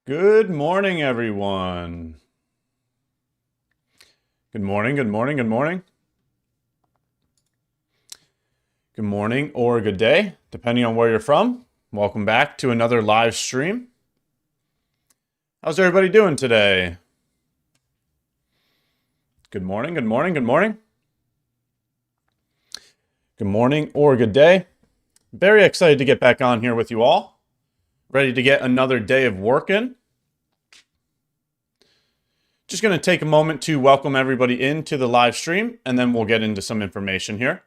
Good morning, everyone. Good morning, good morning, good morning. Good morning or good day, depending on where you're from. Welcome back to another live stream. How's everybody doing today? Good morning, good morning, good morning. Good morning or good day. Very excited to get back on here with you all. Ready to get another day of work in. Just going to take a moment to welcome everybody into the live stream, and then we'll get into some information here.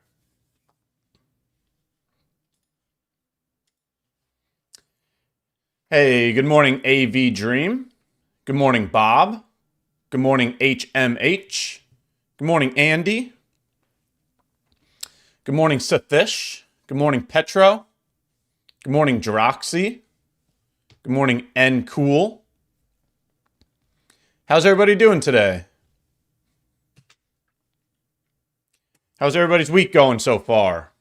Hey, good morning, AV Dream. Good morning, Bob. Good morning, HMH. Good morning, Andy. Good morning, Sathish. Good morning, Petro. Good morning, Droxy. Good morning, N Cool. How's everybody doing today? How's everybody's week going so far?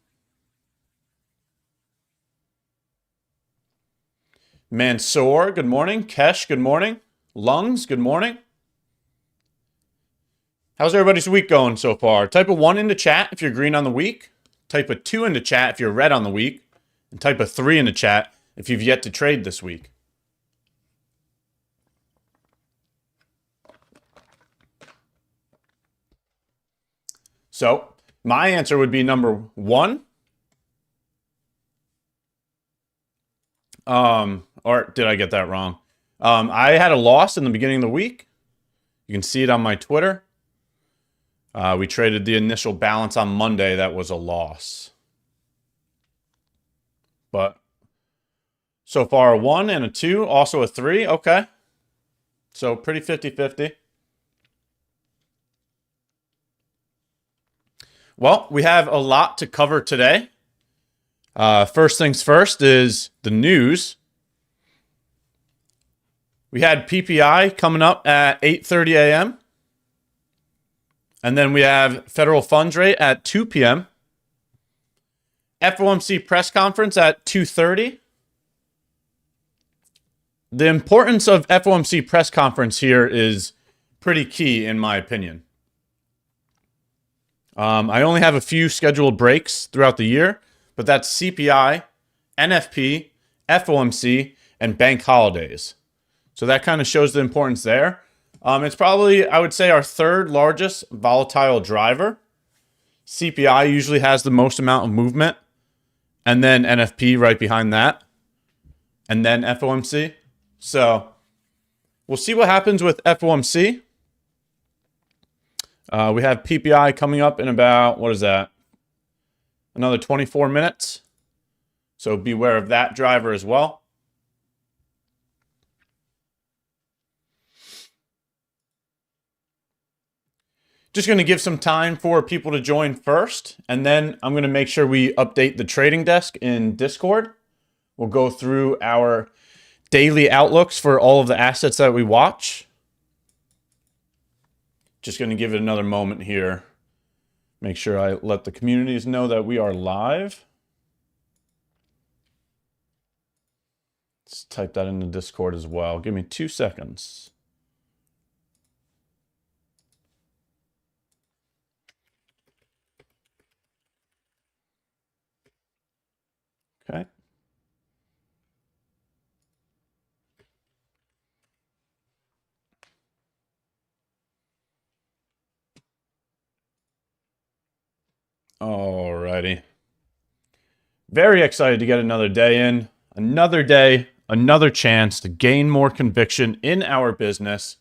Mansoor, good morning. Kesh, good morning. Lungs, good morning. How's everybody's week going so far? Type a 1 into chat if you're green on the week. Type a 2 into chat if you're red on the week. And type a 3 into chat if you've yet to trade this week. So, my answer would be number 1. Or did I get that wrong? I had a loss in the beginning of the week. You can see it on my Twitter. We traded the initial balance on Monday. That was a loss. But so far, a 1 and a 2, also a 3. Okay. So pretty 50-50. Well, we have a lot to cover today. First things first is the news. We had PPI coming up at 8:30 a.m. And then we have federal funds rate at 2 p.m. FOMC press conference at 2:30. the importance of FOMC press conference here is pretty key in my opinion. I only have a few scheduled breaks throughout the year, but that's CPI, NFP, FOMC, and bank holidays. So that kind of shows the importance there. It's probably, I would say, our third largest volatile driver. CPI usually has the most amount of movement, and then NFP right behind that, and then FOMC. So we'll see what happens with FOMC. We have PPI coming up in about, what is that? Another 24 minutes. So beware of that driver as well. Just going to give some time for people to join first, and then I'm going to make sure we update the trading desk in Discord. We'll go through our daily outlooks for all of the assets that we watch. Just going to give it another moment here. Make sure I let the communities know that we are live. Let's type that into Discord as well. Give me 2 seconds. Okay. Alrighty. Very excited to get another day in. Another day, another chance to gain more conviction in our business.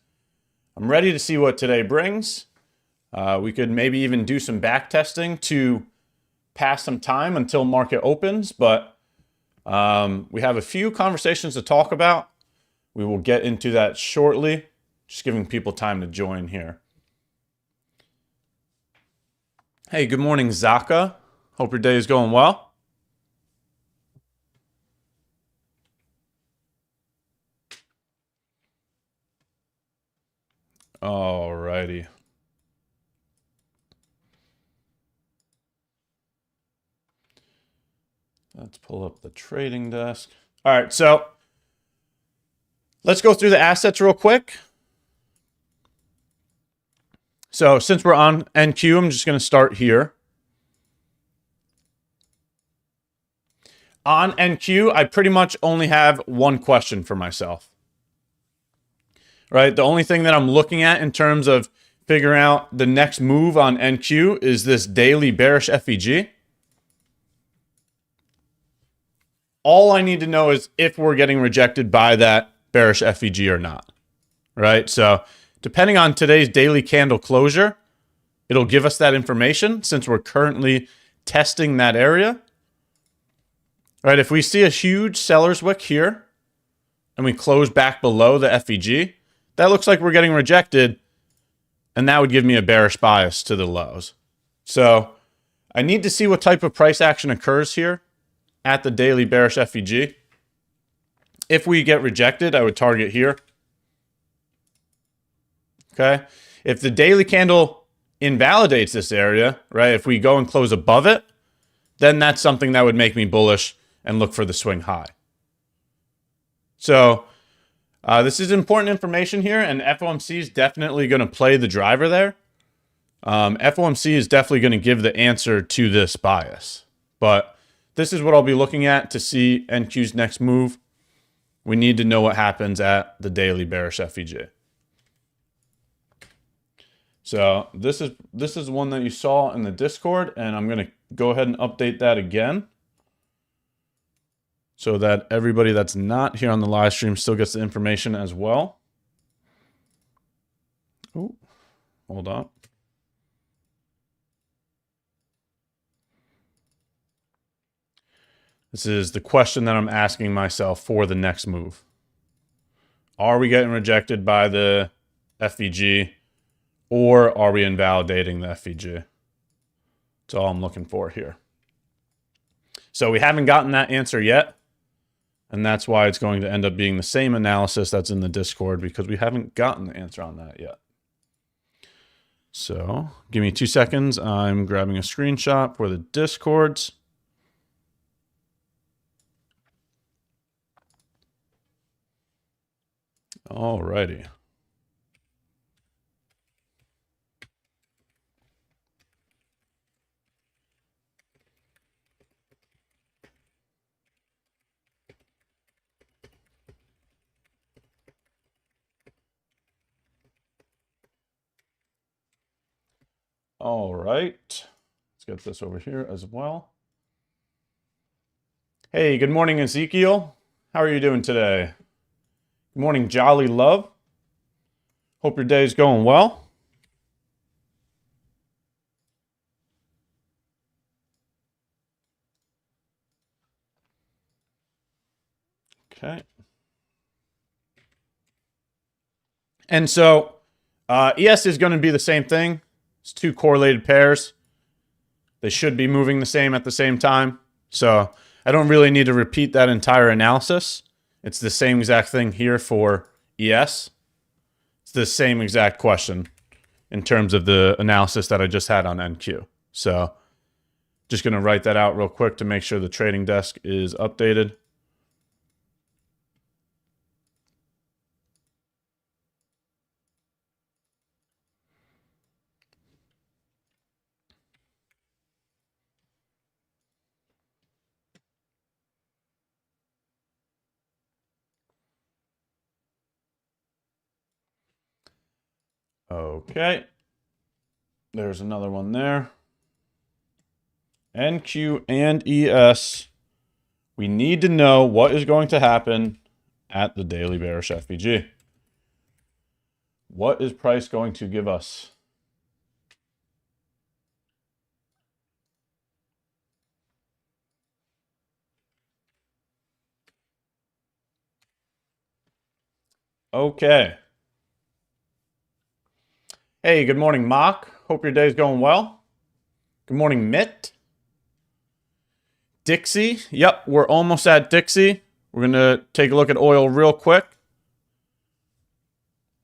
I'm ready to see what today brings. We could maybe even do some back testing to pass some time until market opens, but we have a few conversations to talk about. We will get into that shortly. Just giving people time to join here. Hey, good morning, Zaka. Hope your day is going well. Alrighty. Let's pull up the trading desk. All right, so let's go through the assets real quick. So since we're on NQ, I'm just going to start here. On NQ, I pretty much only have one question for myself. Right? The only thing that I'm looking at in terms of figuring out the next move on NQ is this daily bearish FEG. All I need to know is if we're getting rejected by that bearish FEG or not, right? So depending on today's daily candle closure, it'll give us that information since we're currently testing that area. Right? If we see a huge seller's wick here and we close back below the FEG, that looks like we're getting rejected, and that would give me a bearish bias to the lows. So I need to see what type of price action occurs here at the daily bearish FEG. If we get rejected, I would target here. Okay. If the daily candle invalidates this area, right, if we go and close above it, then that's something that would make me bullish and look for the swing high. So this is important information here, and FOMC is definitely going to play the driver there. FOMC is definitely going to give the answer to this bias. But this is what I'll be looking at to see NQ's next move. We need to know what happens at the daily bearish FEG. So this is one that you saw in the Discord, and I'm going to go ahead and update that again so that everybody that's not here on the live stream still gets the information as well. Oh, hold on. This is the question that I'm asking myself for the next move. Are we getting rejected by the FEG, or are we invalidating the FEG? That's all I'm looking for here. So we haven't gotten that answer yet, and that's why it's going to end up being the same analysis that's in the Discord, because we haven't gotten the answer on that yet. So give me 2 seconds. I'm grabbing a screenshot for the Discords. All righty. All right. Let's get this over here as well. Hey, good morning, Ezekiel. How are you doing today? Good morning, Jolly Love. Hope your day is going well. Okay. And so ES is going to be the same thing. It's two correlated pairs. They should be moving the same at the same time. So I don't really need to repeat that entire analysis. It's the same exact thing here for ES. It's the same exact question in terms of the analysis that I just had on NQ. So just going to write that out real quick to make sure the trading desk is updated. Okay. There's another one there. NQ and ES. We need to know what is going to happen at the daily bearish FVG. What is price going to give us? Okay. Hey, good morning, Mock. Hope your day's going well. Good morning, Mitt. Dixie. Yep, we're almost at Dixie. We're going to take a look at oil real quick.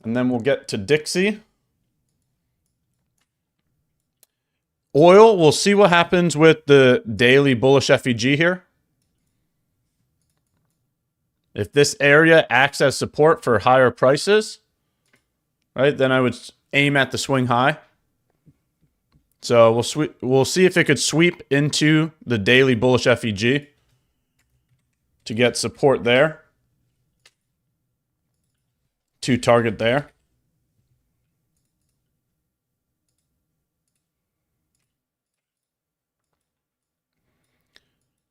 And then we'll get to Dixie. Oil, we'll see what happens with the daily bullish FEG here. If this area acts as support for higher prices, right, then I would aim at the swing high. So we'll see if it could sweep into the daily bullish FEG to get support there, to target there.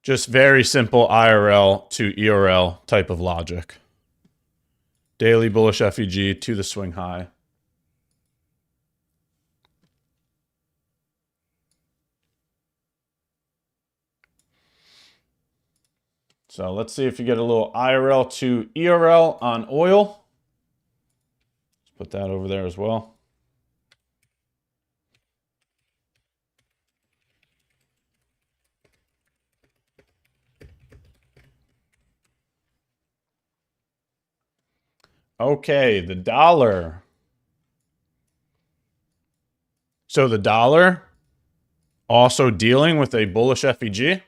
Just very simple IRL to ERL type of logic. Daily bullish FEG to the swing high. So let's see if you get a little IRL to ERL on oil. Let's put that over there as well. Okay, the dollar. So the dollar also dealing with a bullish FEG.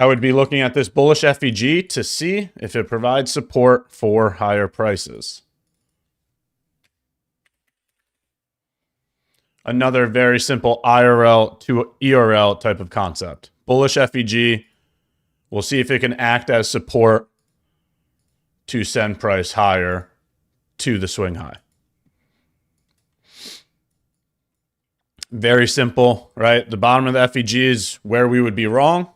I would be looking at this bullish FEG to see if it provides support for higher prices. Another very simple IRL to ERL type of concept. Bullish FEG. We'll see if it can act as support to send price higher to the swing high. Very simple, right? The bottom of the FEG is where we would be wrong.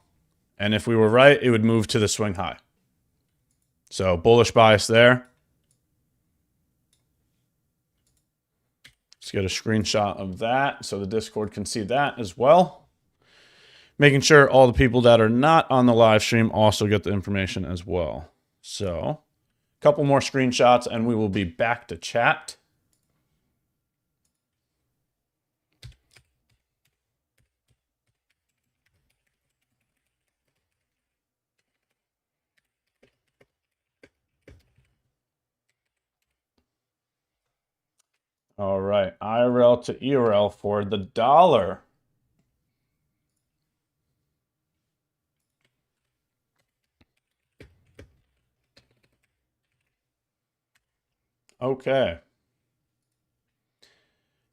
And if we were right, it would move to the swing high. So bullish bias there. Let's get a screenshot of that so the Discord can see that as well. Making sure all the people that are not on the live stream also get the information as well. So a couple more screenshots and we will be back to chat. All right, IRL to ERL for the dollar. Okay.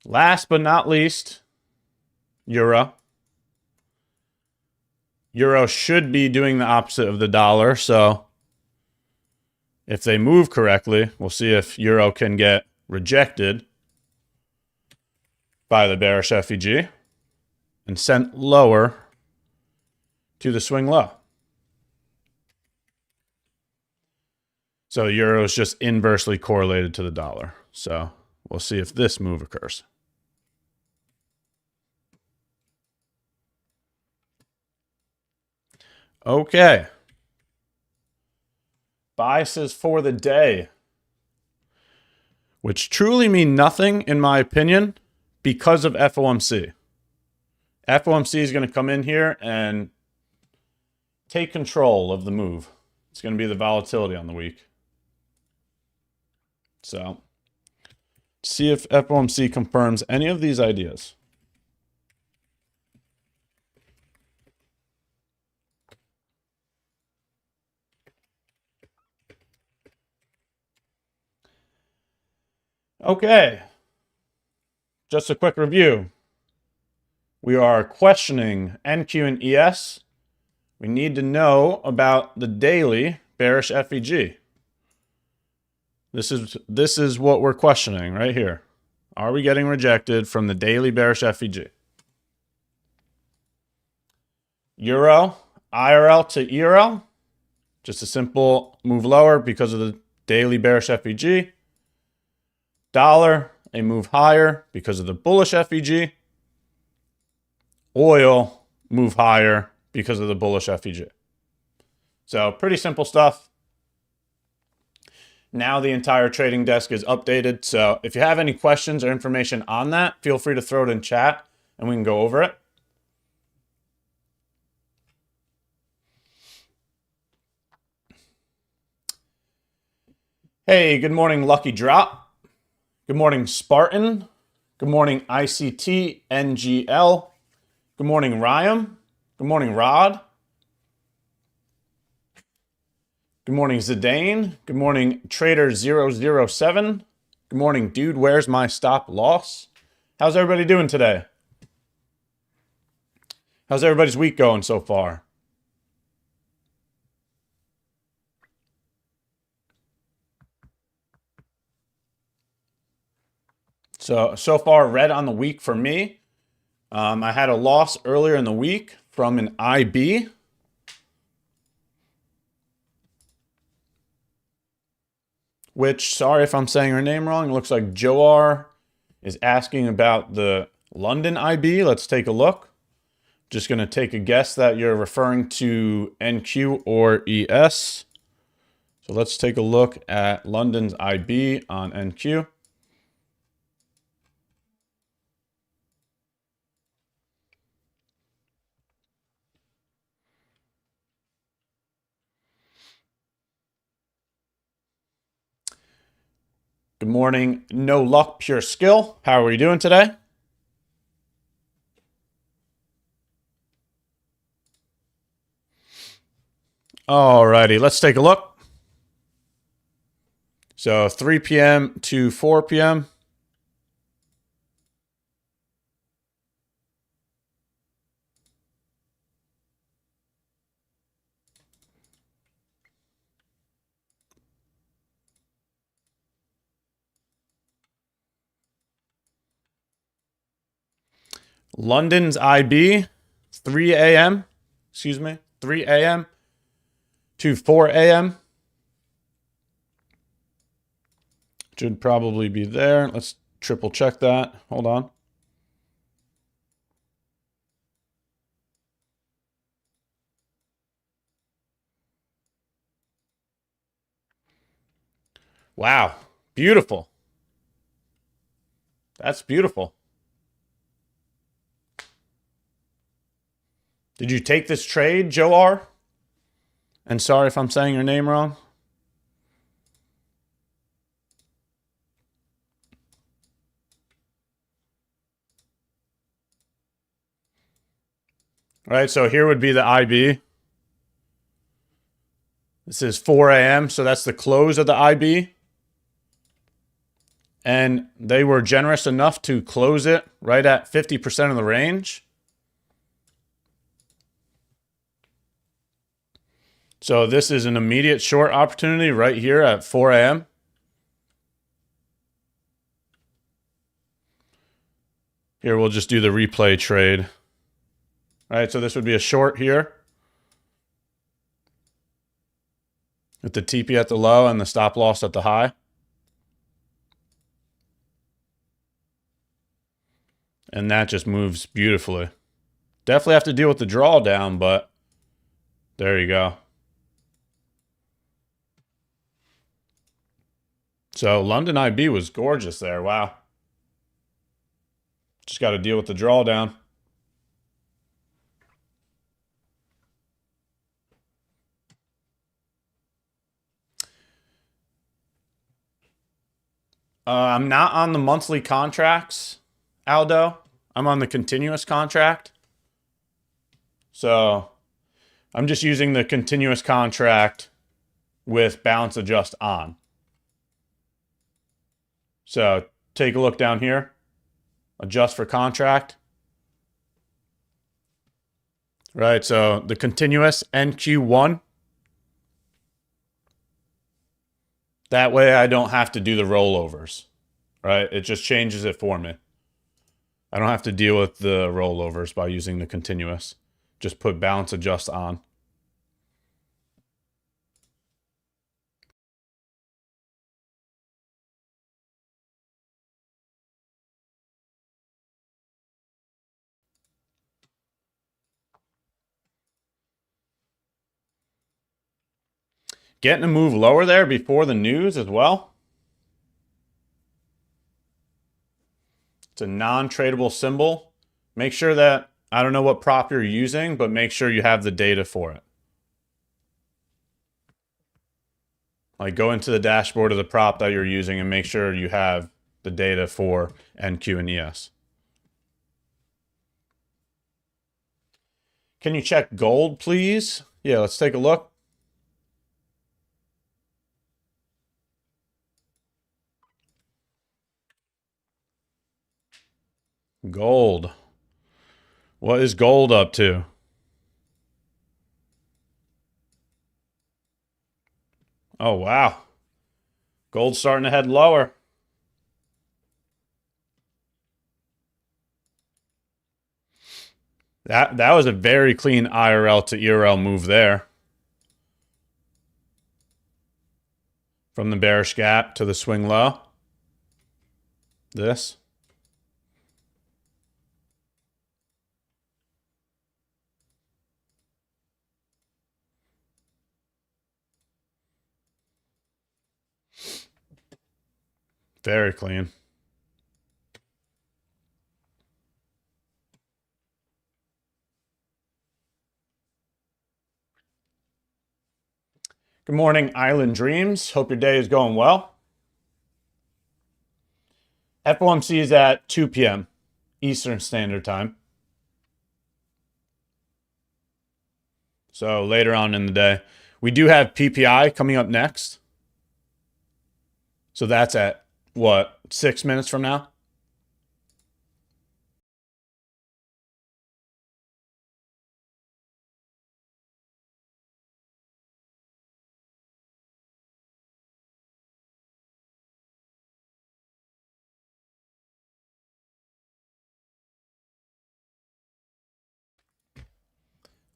Last but not least, euro. Euro should be doing the opposite of the dollar, so if they move correctly, we'll see if euro can get rejected by the bearish FEG and sent lower to the swing low. So the euro is just inversely correlated to the dollar. So we'll see if this move occurs. Okay. Biases for the day, which truly mean nothing in my opinion because of FOMC. FOMC is going to come in here and take control of the move. It's going to be the volatility on the week. So, see if FOMC confirms any of these ideas. Okay. Just a quick review. We are questioning NQ and ES. We need to know about the daily bearish FEG. This is what we're questioning right here. Are we getting rejected from the daily bearish FEG? Euro, IRL to ERL. Just a simple move lower because of the daily bearish FEG. Dollar, a move higher because of the bullish FEG. Oil, move higher because of the bullish FEG. So pretty simple stuff. Now the entire trading desk is updated. So if you have any questions or information on that, feel free to throw it in chat and we can go over it. Hey, good morning, Lucky Drop. Good morning, Spartan. Good morning, ICT NGL. Good morning, Ryam. Good morning, Rod. Good morning, Zidane. Good morning, Trader007. Good morning, Dude, where's my stop loss? How's everybody doing today? How's everybody's week going so far? So far, red on the week for me. I had a loss earlier in the week from an IB. Which, sorry if I'm saying her name wrong, it looks like Joar is asking about the London IB. Let's take a look. Just going to take a guess that you're referring to NQ or ES. So let's take a look at London's IB on NQ. Good morning, No Luck, Pure Skill. How are you doing today? Alrighty, let's take a look. So 3 p.m. to 4 p.m. London's IB, 3 a.m. Excuse me, 3 a.m. to 4 a.m. Should probably be there. Let's triple check that. Hold on. Wow, beautiful. That's beautiful. Did you take this trade, Joe R? And sorry if I'm saying your name wrong. All right, so here would be the IB. This is 4 a.m., so that's the close of the IB. And they were generous enough to close it right at 50% of the range. So this is an immediate short opportunity right here at 4 a.m. Here we'll just do the replay trade. All right, so this would be a short here with the TP at the low and the stop loss at the high. And that just moves beautifully. Definitely have to deal with the drawdown, but there you go. So London IB was gorgeous there. Wow. Just got to deal with the drawdown. I'm not on the monthly contracts, Aldo. I'm on the continuous contract. So I'm just using the continuous contract with balance adjust on. So take a look down here. Adjust for contract. Right, so the continuous NQ1. That way I don't have to do the rollovers, right? It just changes it for me. I don't have to deal with the rollovers by using the continuous. Just put balance adjust on. Getting a move lower there before the news as well. It's a non-tradable symbol. Make sure that, I don't know what prop you're using, but make sure you have the data for it. Like go into the dashboard of the prop that you're using and make sure you have the data for NQ and ES. Can you check gold, please? Yeah, let's take a look. Gold. What is gold up to? Oh, wow. Gold's starting to head lower. That was a very clean IRL to ERL move there. From the bearish gap to the swing low. This. Very clean. Good morning, Island Dreams. Hope your day is going well. FOMC is at 2 p.m. Eastern Standard Time. So later on in the day. We do have PPI coming up next. So that's at, what, 6 minutes from now?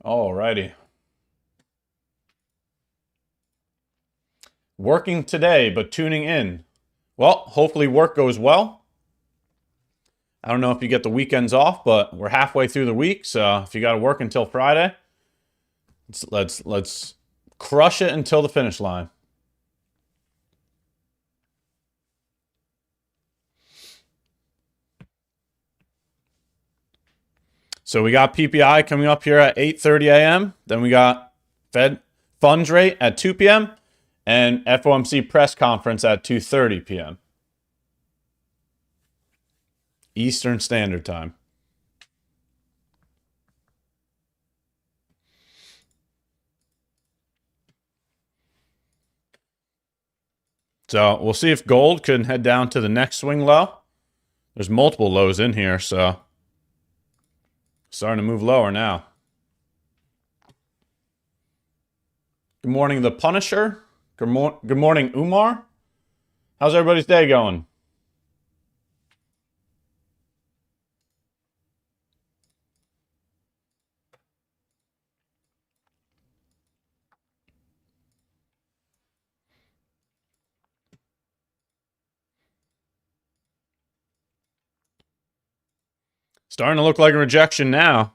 Alrighty. Working today, but tuning in. Well, hopefully work goes well. I don't know if you get the weekends off, but we're halfway through the week, so if you got to work until Friday, let's crush it until the finish line. So we got PPI coming up here at 8:30 a.m. Then we got Fed funds rate at 2 p.m. and FOMC press conference at 2:30 p.m. Eastern Standard Time. So we'll see if gold can head down to the next swing low. There's multiple lows in here, so starting to move lower now. Good morning, The Punisher. Good morning, Umar. How's everybody's day going? Starting to look like a rejection now.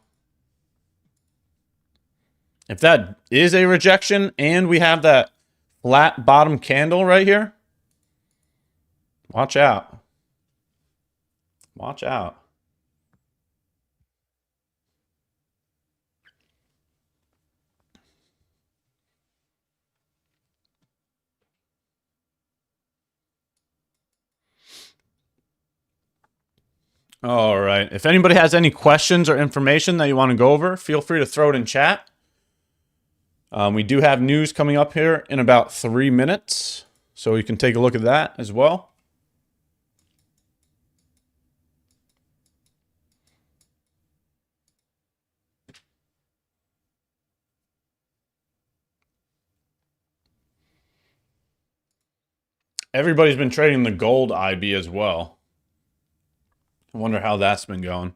If that is a rejection and we have that flat bottom candle right here, watch out. Watch out. All right. If anybody has any questions or information that you want to go over, feel free to throw it in chat. We do have news coming up here in about 3 minutes, so you can take a look at that as well. Everybody's been trading the gold IB as well. I wonder how that's been going.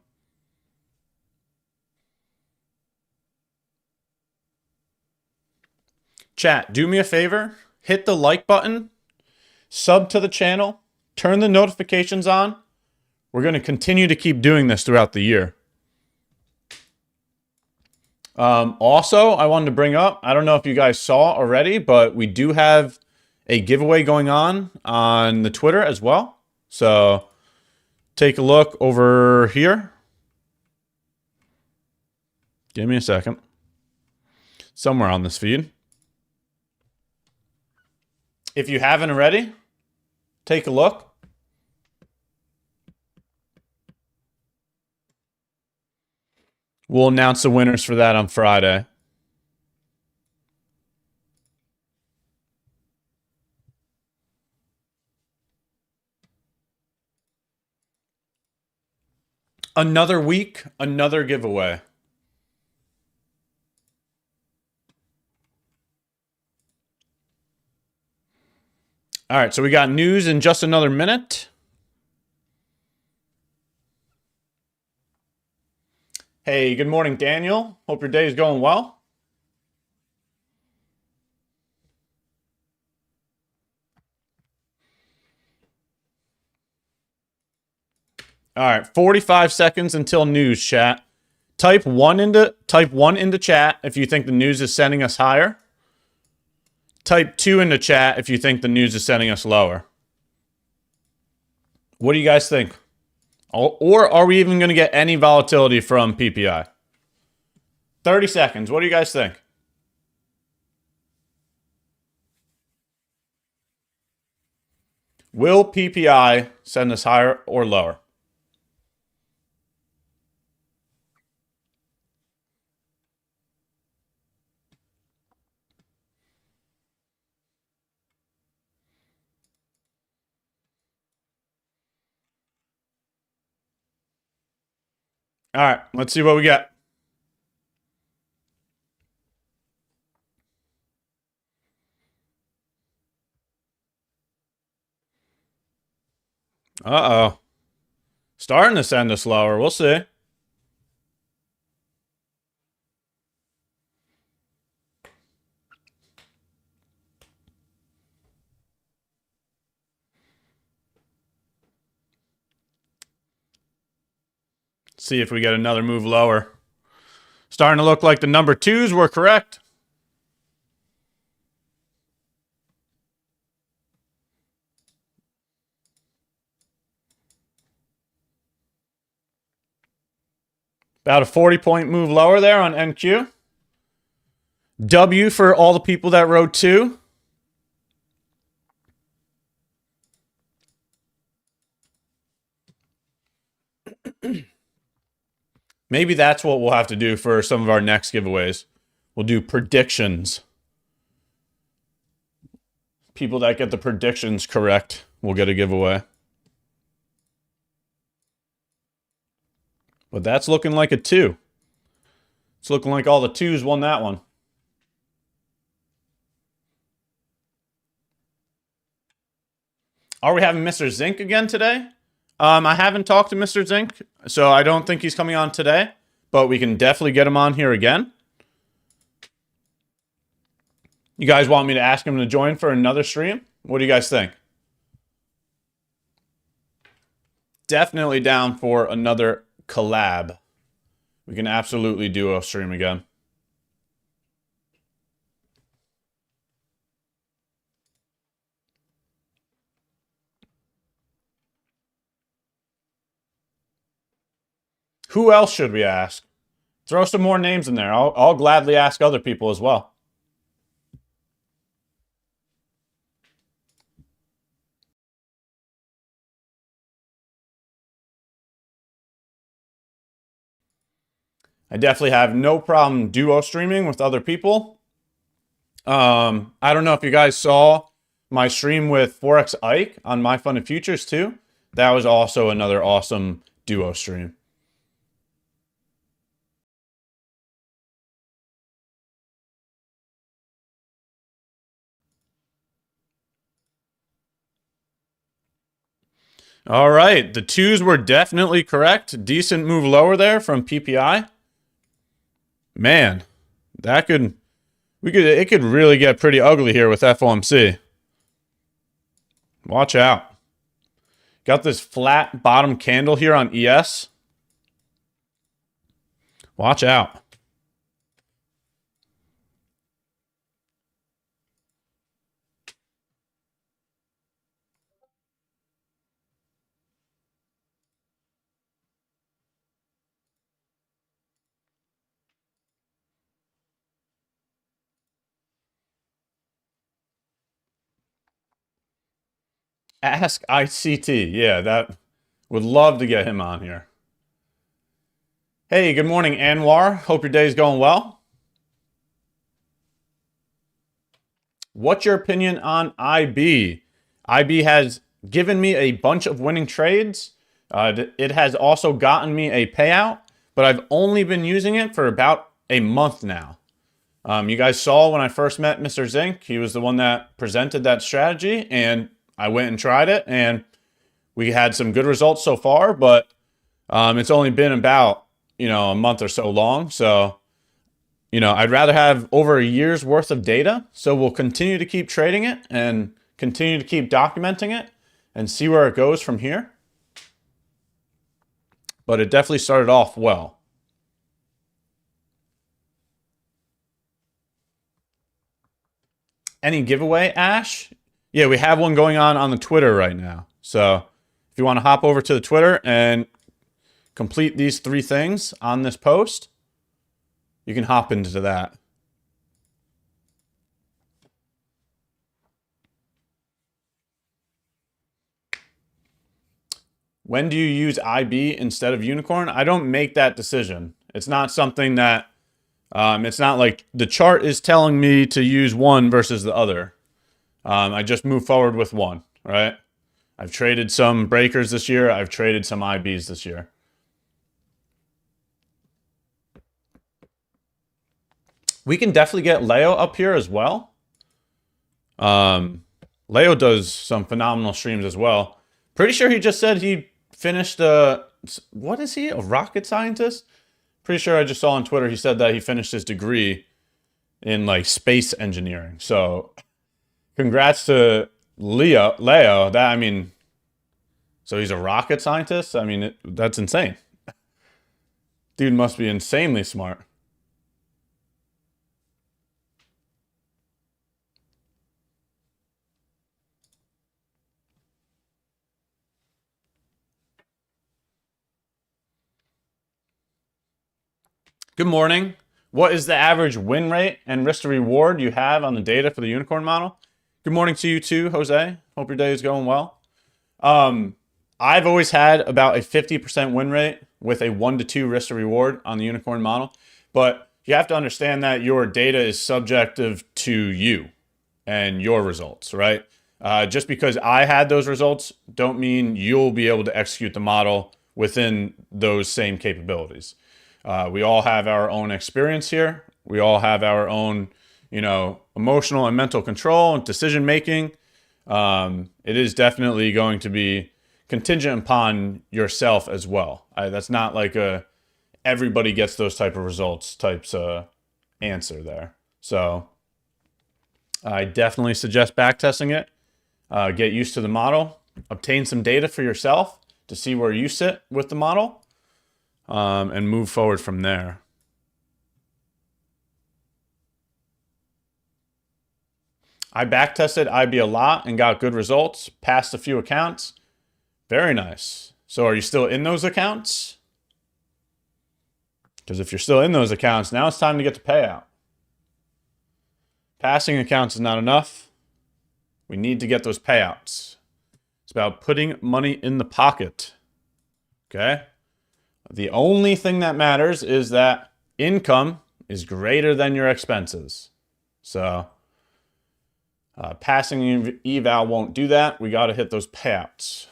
Chat, do me a favor. Hit the like button. Sub to the channel. Turn the notifications on. We're going to continue to keep doing this throughout the year. Also, I wanted to bring up, I don't know if you guys saw already, but we do have a giveaway going on the Twitter as well. So take a look over here. Give me a second. Somewhere on this feed. If you haven't already, take a look. We'll announce the winners for that on Friday. Another week, another giveaway. All right, so we got news in just another minute. Hey, good morning, Daniel. Hope your day is going well. All right, 45 seconds until news, chat. Type one into chat if you think the news is sending us higher. Type 2 into chat if you think the news is sending us lower. What do you guys think? Or are we even going to get any volatility from PPI? 30 seconds. What do you guys think? Will PPI send us higher or lower? All right, let's see what we got. Uh-oh. Starting to send us lower. We'll see. See if we get another move lower. Starting to look like the number 2s were correct. About a 40-point move lower there on NQ. W for all the people that wrote 2. Maybe that's what we'll have to do for some of our next giveaways. We'll do predictions. People that get the predictions correct will get a giveaway. But that's looking like a 2. It's looking like all the 2s won that one. Are we having Mr. Zink again today? I haven't talked to Mr. Zink, so I don't think he's coming on today, but we can definitely get him on here again. You guys want me to ask him to join for another stream? What do you guys think? Definitely down for another collab. We can absolutely do a stream again. Who else should we ask? Throw some more names in there. I'll gladly ask other people as well. I definitely have no problem duo streaming with other people. I don't know if you guys saw my stream with Forex Ike on My Funded Futures too. That was also another awesome duo stream. All right, the 2s were definitely correct. Decent move lower there from PPI. Man, that could it could really get pretty ugly here with FOMC. Watch out. Got this flat bottom candle here on ES. Watch out. Ask ICT. Yeah, that would love to get him on here. Hey, good morning, Anwar. Hope your day's going well. What's your opinion on IB? IB has given me a bunch of winning trades. It has also gotten me a payout, but I've only been using it for about a month now. You guys saw when I first met Mr. Zink, he was the one that presented that strategy, and I went and tried it, and we had some good results so far, but it's only been about, a month or so long. So, I'd rather have over a year's worth of data. So we'll continue to keep trading it and continue to keep documenting it and see where it goes from here. But it definitely started off well. Any giveaway, Ash? Yeah, we have one going on the Twitter right now. So if you want to hop over to the Twitter and complete these 3 things on this post, you can hop into that. When do you use IB instead of unicorn? I don't make that decision. It's not something that, it's not like the chart is telling me to use one versus the other. I just move forward with one, right? I've traded some breakers this year. I've traded some IBs this year. We can definitely get Leo up here as well. Leo does some phenomenal streams as well. Pretty sure he just said he finished what is he, a rocket scientist? Pretty sure I just saw on Twitter he said that he finished his degree in like space engineering. So congrats to Leo. So he's a rocket scientist? That's insane. Dude must be insanely smart. Good morning. What is the average win rate and risk to reward you have on the data for the unicorn model? Good morning to you too, Jose. Hope your day is going well. I've always had about a 50% win rate with a 1 to 2 risk to reward on the unicorn model. But you have to understand that your data is subjective to you, and your results, right? Just because I had those results don't mean you'll be able to execute the model within those same capabilities. We all have our own experience here. We all have our own, emotional and mental control and decision making. It is definitely going to be contingent upon yourself as well. That's not like everybody gets those type of results types answer there. So I definitely suggest backtesting it. Get used to the model, obtain some data for yourself to see where you sit with the model, and move forward from there. I backtested IB a lot and got good results, passed a few accounts. Very nice. So are you still in those accounts? Because if you're still in those accounts, now it's time to get the payout. Passing accounts is not enough. We need to get those payouts. It's about putting money in the pocket. Okay? The only thing that matters is that income is greater than your expenses. So passing eval won't do that. We got to hit those payouts.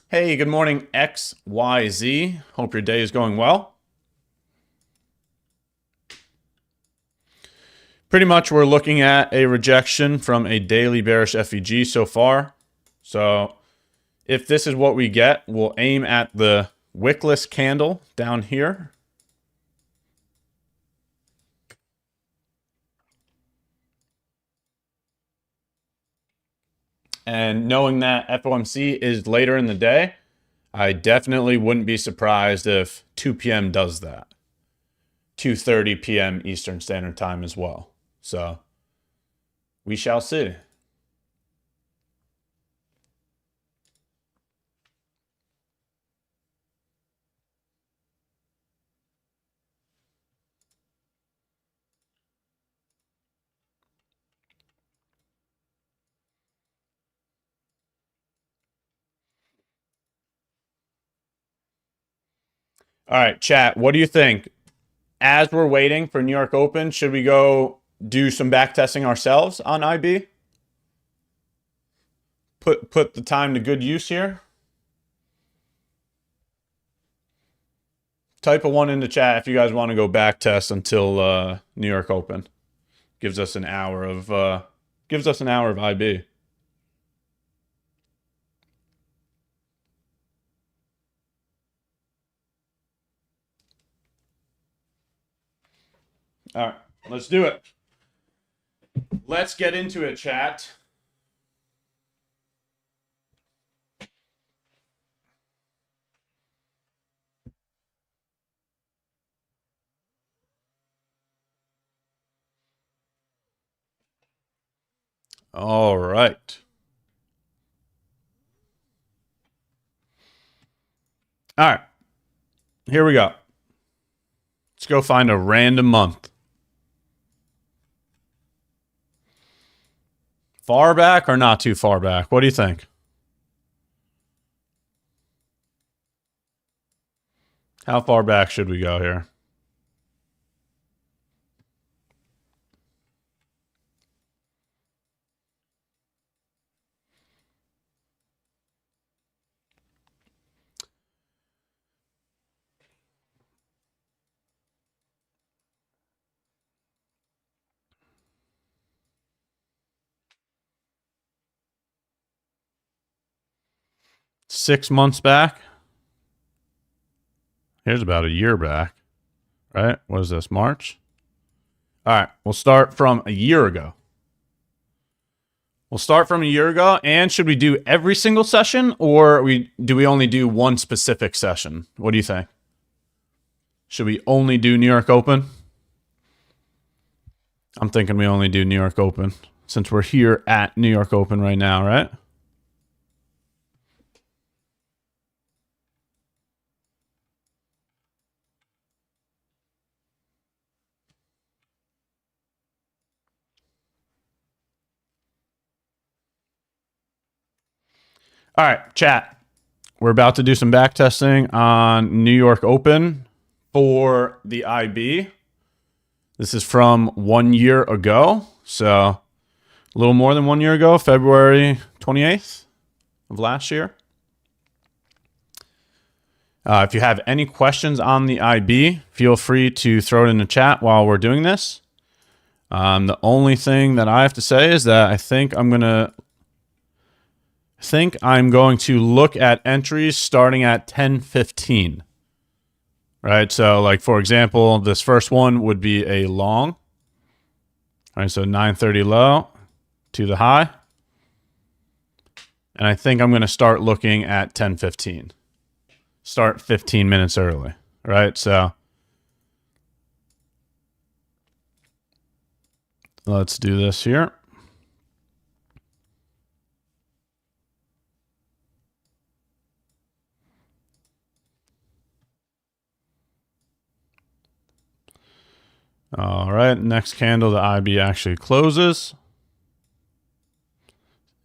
Hey, good morning, XYZ. Hope your day is going well. Pretty much we're looking at a rejection from a daily bearish FEG so far. So if this is what we get, we'll aim at the wickless candle down here. And knowing that FOMC is later in the day, I definitely wouldn't be surprised if 2 p.m. does that. 2:30 p.m. Eastern Standard Time as well. So we shall see. All right, chat, what do you think? As we're waiting for New York Open, should we go do some back testing ourselves on IB? Put the time to good use here. Type a 1 in the chat if you guys want to go back test until New York Open. Gives us an hour of IB. All right, let's do it. Let's get into it, chat. All right. All right. Here we go. Let's go find a random month. Far back or not too far back? What do you think? How far back should we go here? Six months back. Here's about a year back, right? What is this, March? All right, we'll start from a year ago. And should we do every single session, or do we only do one specific session? What do you think? Should we only do New York Open? I'm thinking we only do New York Open since we're here at New York Open right now, right? All right, chat. We're about to do some back testing on New York Open for the IB. This is from 1 year ago. So a little more than 1 year ago, February 28th of last year. If you have any questions on the IB, feel free to throw it in the chat while we're doing this. The only thing that I have to say is that I think I'm going to look at entries starting at 10:15. Right? So like, for example, this first one would be a long. All right, so 930 low to the high. And I think I'm going to start looking at 10:15. Start 15 minutes early, right? So let's do this here. All right, next candle, the IB actually closes.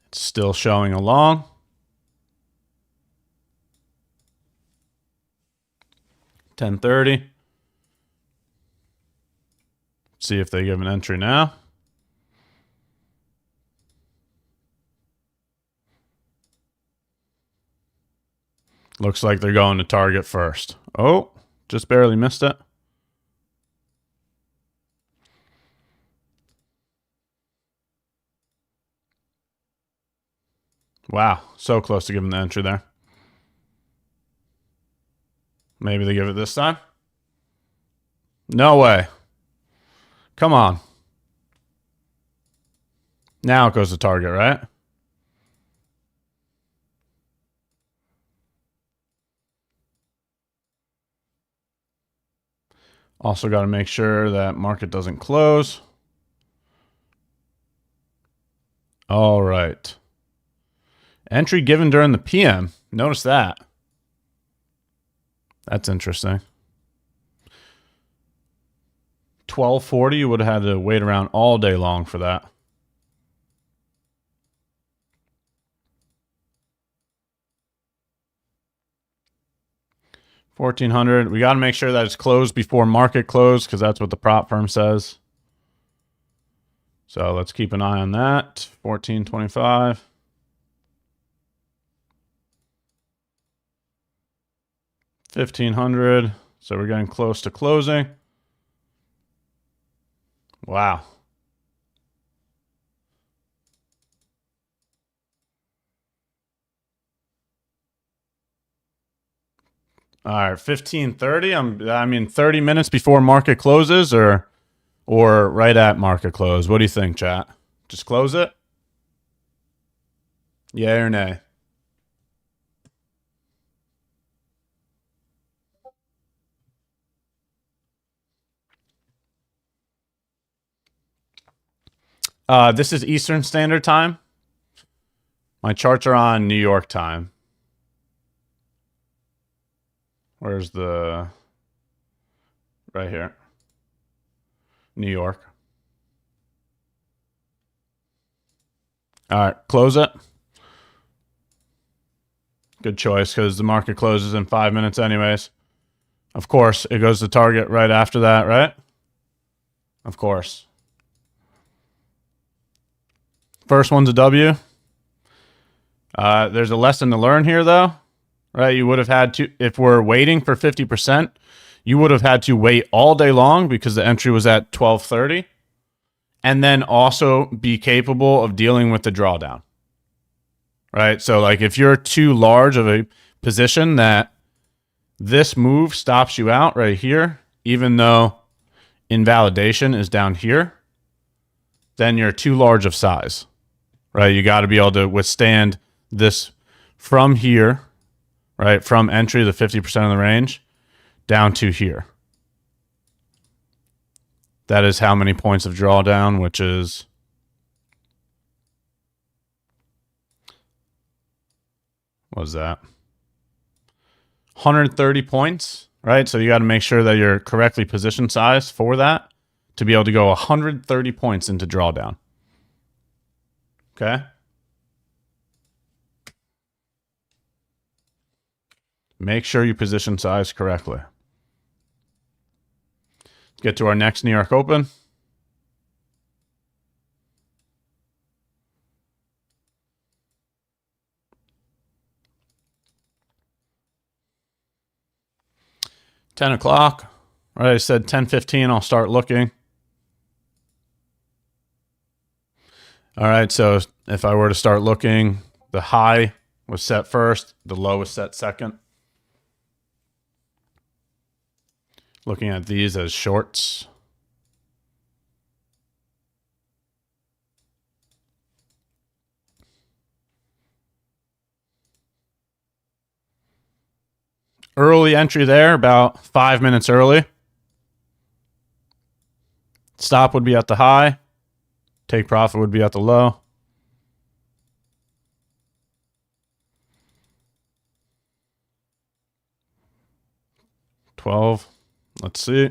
It's still showing a long. $10.30. See if they give an entry now. Looks like they're going to target first. Oh, just barely missed it. Wow, so close to giving the entry there. Maybe they give it this time. No way. Come on. Now it goes to target, right? Also got to make sure that market doesn't close. All right. Entry given during the PM. Notice that. That's interesting. 1240, you would have had to wait around all day long for that. $1,400. We got to make sure that it's closed before market close because that's what the prop firm says. So let's keep an eye on that. 1425. $1,500. So we're getting close to closing. Wow. All right, 15:30. I mean 30 minutes before market closes or right at market close. What do you think, chat? Just close it? Yay or nay? This is Eastern Standard Time. My charts are on New York time. Where's the... Right here. New York. All right, close it. Good choice because the market closes in 5 minutes anyways. Of course, it goes to target right after that, right? Of course. First one's a W. There's a lesson to learn here, though. Right? You would have had to, if we're waiting for 50%, you would have had to wait all day long because the entry was at 12:30, and then also be capable of dealing with the drawdown. Right? So like if you're too large of a position that this move stops you out right here, even though invalidation is down here, then you're too large of size. Right? You got to be able to withstand this from here, right? From entry, the 50% of the range, down to here. That is how many points of drawdown, which is... What was that? 130 points, right? So you got to make sure that you're correctly position sized for that to be able to go 130 points into drawdown. Okay? Make sure you position size correctly. It's get to our next New York Open. $10. Right, I said 10:15. I'll start looking. All right, so if I were to start looking, the high was set first, the low was set second. Looking at these as shorts. Early entry there, about 5 minutes early. Stop would be at the high. Take profit would be at the low. $12. Let's see.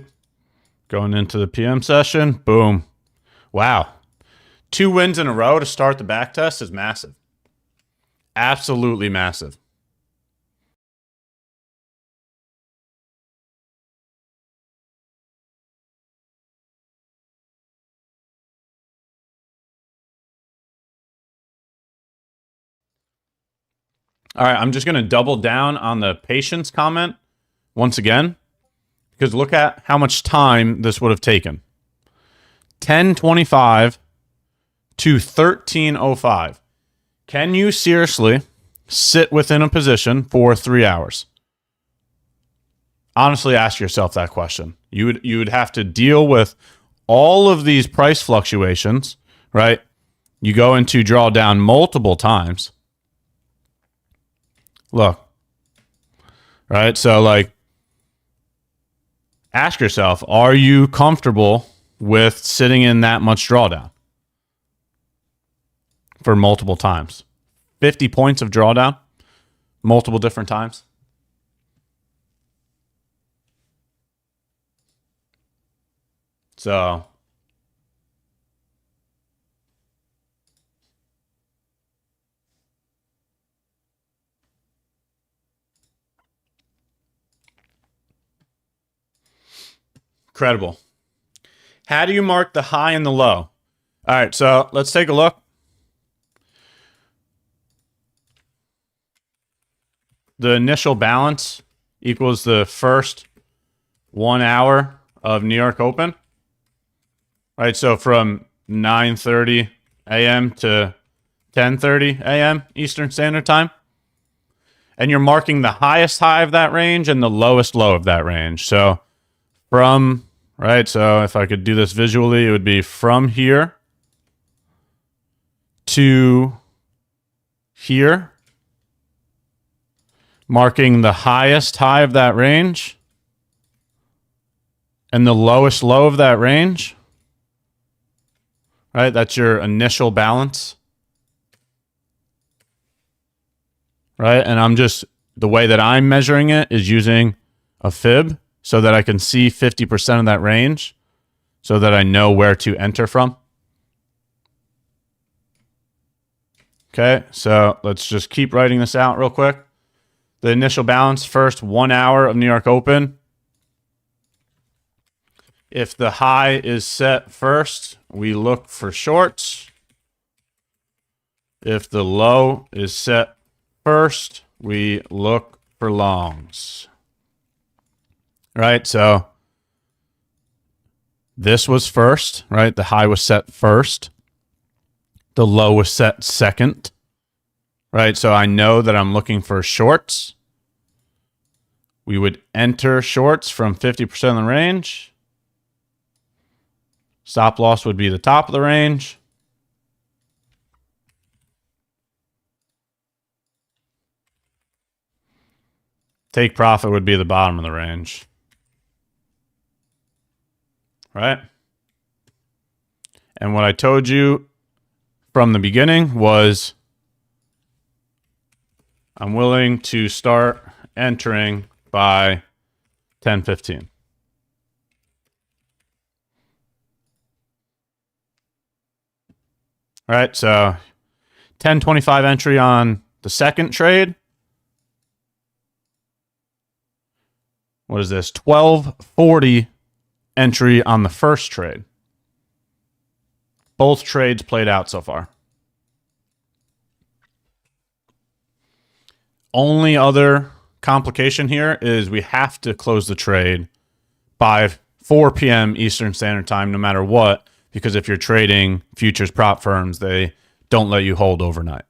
Going into the PM session. Boom. Wow. 2 wins in a row to start the backtest is massive. Absolutely massive. All right, I'm just going to double down on the patience comment once again, because look at how much time this would have taken. 10:25 to 13:05. Can you seriously sit within a position for 3 hours? Honestly, ask yourself that question. You would have to deal with all of these price fluctuations, right? You go into drawdown multiple times. Look, right? So like, ask yourself, are you comfortable with sitting in that much drawdown for multiple times? 50 points of drawdown, multiple different times. So incredible. How do you mark the high and the low? All right, so let's take a look. The initial balance equals the first 1 hour of New York Open. Right, so from 9:30 a.m. to 10:30 a.m. Eastern Standard Time. And you're marking the highest high of that range and the lowest low of that range. So from, right, so if I could do this visually, it would be from here to here, marking the highest high of that range and the lowest low of that range. Right, that's your initial balance. Right, and I'm just, the way that I'm measuring it is using a fib so that I can see 50% of that range so that I know where to enter from. Okay, so let's just keep writing this out real quick. The initial balance, first 1 hour of New York Open. If the high is set first, we look for shorts. If the low is set first, we look for longs. Right, so this was first, right? The high was set first. The low was set second. Right, so I know that I'm looking for shorts. We would enter shorts from 50% of the range. Stop loss would be the top of the range. Take profit would be the bottom of the range. Right? And what I told you from the beginning was I'm willing to start entering by 10:15. All right, so 10:25 entry on the second trade. What is this? 12:40 entry on the first trade. Both trades played out so far. Only other complication here is we have to close the trade by 4 p.m. Eastern Standard Time, no matter what, because if you're trading futures prop firms, they don't let you hold overnight.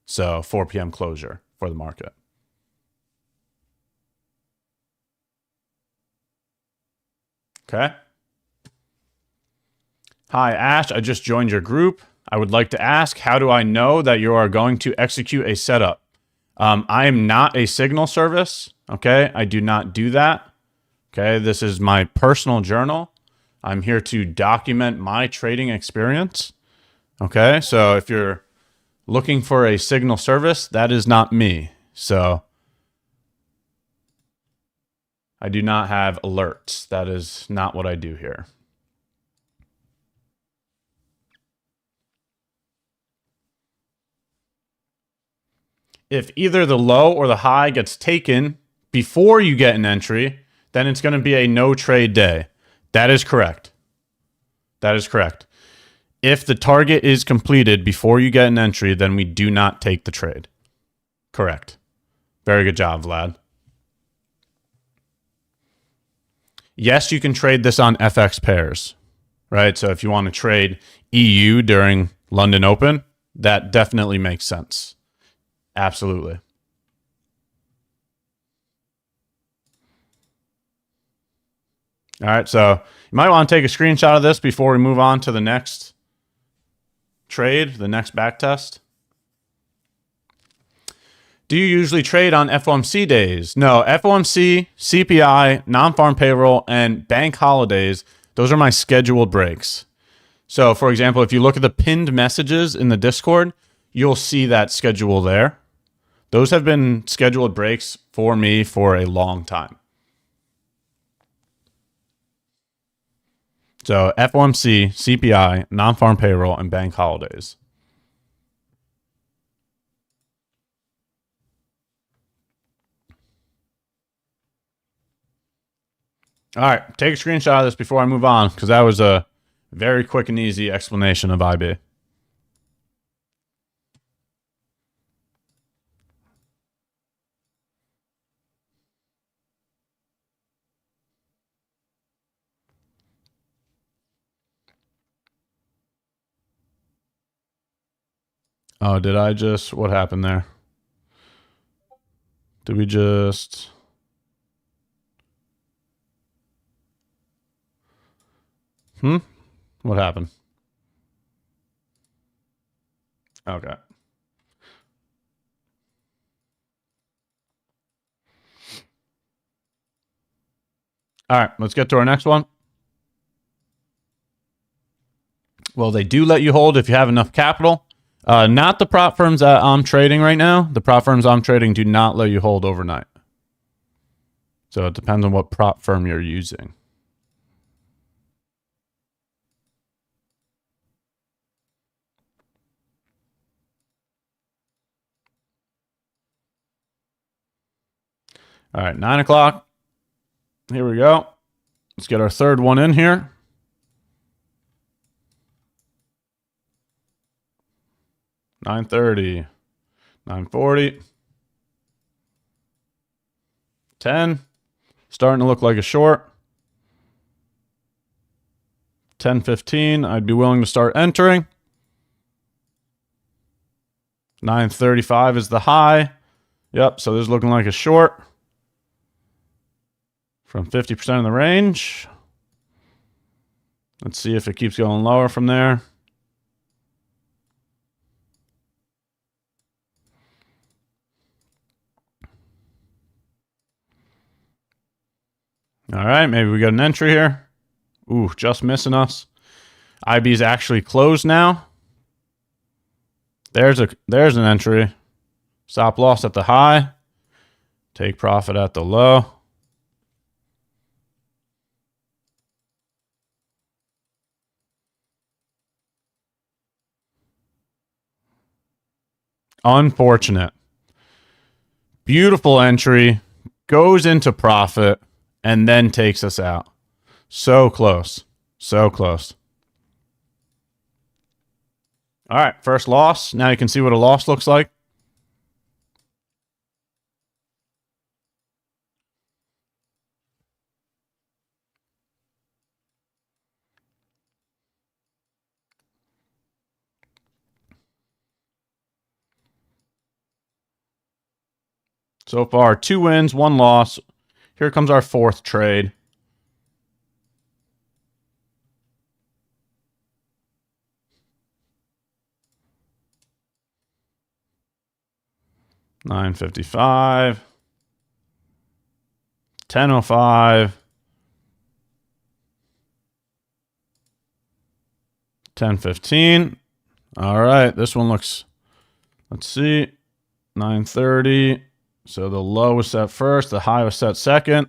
So 4 p.m. closure for the market. Okay. Hi, Ash. I just joined your group. I would like to ask, how do I know that you are going to execute a setup? I am not a signal service. Okay. I do not do that. Okay. This is my personal journal. I'm here to document my trading experience. Okay. So if you're looking for a signal service, that is not me. So I do not have alerts. That is not what I do here. If either the low or the high gets taken before you get an entry, then it's going to be a no trade day. That is correct. That is correct. If the target is completed before you get an entry, then we do not take the trade. Correct. Very good job, Vlad. Yes, you can trade this on FX pairs, right? So if you want to trade EU during London Open, that definitely makes sense. Absolutely. All right, so you might want to take a screenshot of this before we move on to the next trade, the next back test. Do you usually trade on FOMC days? No, FOMC, CPI, non-farm payroll, and bank holidays, those are my scheduled breaks. So, for example, if you look at the pinned messages in the Discord, you'll see that schedule there. Those have been scheduled breaks for me for a long time. So FOMC, CPI, non-farm payroll, and bank holidays. All right, take a screenshot of this before I move on, because that was a very quick and easy explanation of IB. Oh, did I just... What happened there? Did we just... What happened? Okay. All right, let's get to our next one. Well, they do let you hold if you have enough capital. Not the prop firms that I'm trading right now. The prop firms I'm trading do not let you hold overnight. So it depends on what prop firm you're using. All right, 9 o'clock. Here we go. Let's get our third one in here. 9:30, 9:40, 10. Starting to look like a short. 10:15. I'd be willing to start entering. 9:35 is the high. Yep. So this is looking like a short. From 50% of the range. Let's see if it keeps going lower from there. All right, maybe we got an entry here. Ooh, just missing us. IB is actually closed now. There's an entry. Stop loss at the high. Take profit at the low. Unfortunate. Beautiful entry. Goes into profit and then takes us out. So close. So close. All right, first loss. Now you can see what a loss looks like. So far, 2 wins, 1 loss. Here comes our 4th trade. $9.55, $10.05, $10.15. All right, this one looks, let's see, $9.30. So the low was set first, the high was set second.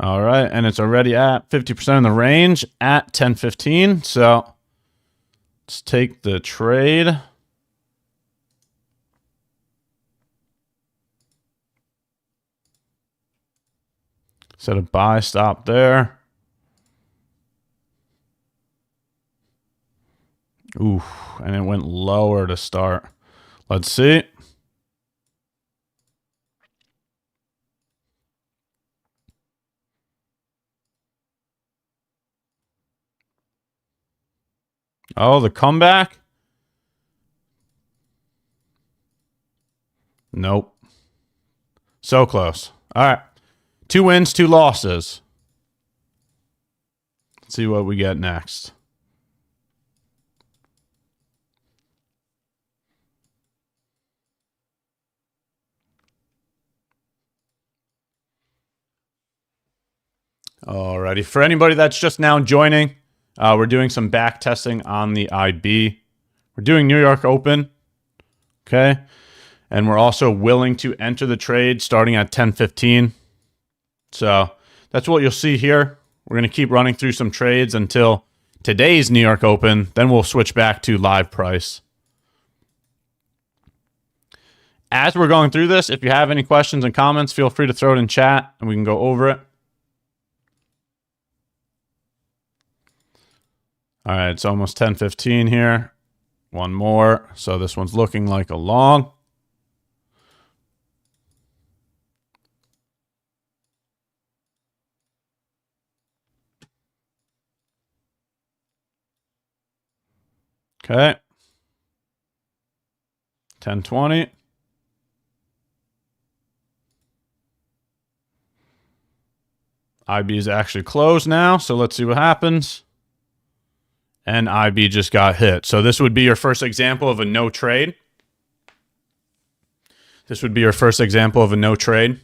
All right, and it's already at 50% in the range at $10.15. So let's take the trade. Set a buy stop there. Ooh, and it went lower to start. Let's see. Oh, the comeback? Nope. So close. All right. 2 wins, 2 losses. Let's see what we get next. Alrighty. For anybody that's just now joining, we're doing some back testing on the IB. We're doing New York Open. Okay. And we're also willing to enter the trade starting at 10.15. So that's what you'll see here. We're going to keep running through some trades until today's New York Open. Then we'll switch back to live price. As we're going through this, if you have any questions and comments, feel free to throw it in chat and we can go over it. All right, it's almost 10:15 here. One more. So this one's looking like a long. Okay. 10:20. IB is actually closed now, so let's see what happens. And IB just got hit. So this would be your first example of a no trade. This would be your first example of a no trade.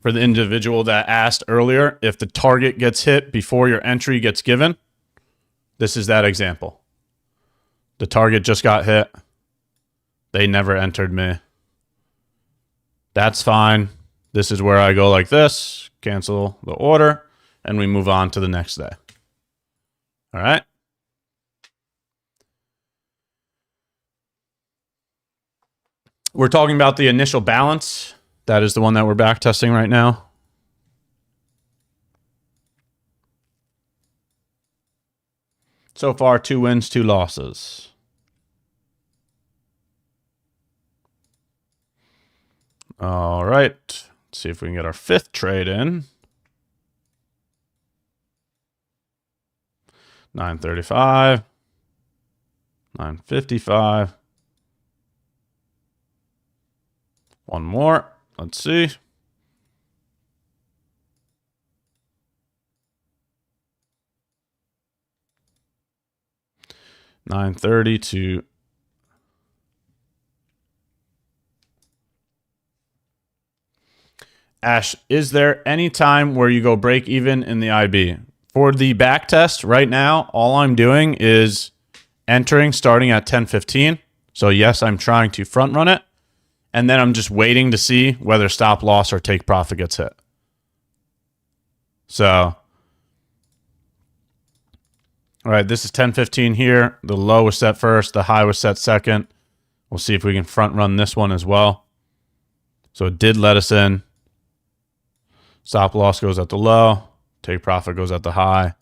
For the individual that asked earlier, if the target gets hit before your entry gets given, this is that example. The target just got hit. They never entered me. That's fine. This is where I go like this, cancel the order, and we move on to the next day. All right. We're talking about the initial balance. That is the one that we're back testing right now. So far, 2 wins, 2 losses. All right. Let's see if we can get our 5th trade in. $9.35. $9.55. One more. Let's see. $9.30 to Ash, is there any time where you go break even in the IB? For the back test right now, all I'm doing is entering starting at 10.15. So yes, I'm trying to front run it. And then I'm just waiting to see whether stop loss or take profit gets hit. So, all right, this is 10.15 here. The low was set first. The high was set second. We'll see if we can front run this one as well. So it did let us in. Stop loss goes at the low. Take profit goes at the high.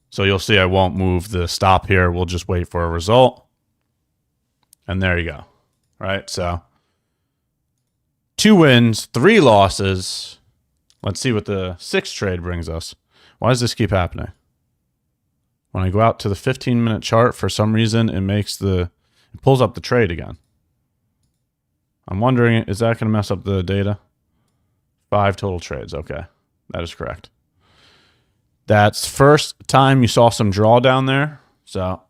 So you'll see I won't move the stop here. We'll just wait for a result. And there you go. Right? So 2 wins, 3 losses. Let's see what the 6th trade brings us. Why does this keep happening? When I go out to the 15-minute chart, for some reason, it pulls up the trade again. I'm wondering, is that going to mess up the data? 5 total trades. Okay, that is correct. That's first time you saw some drawdown there. So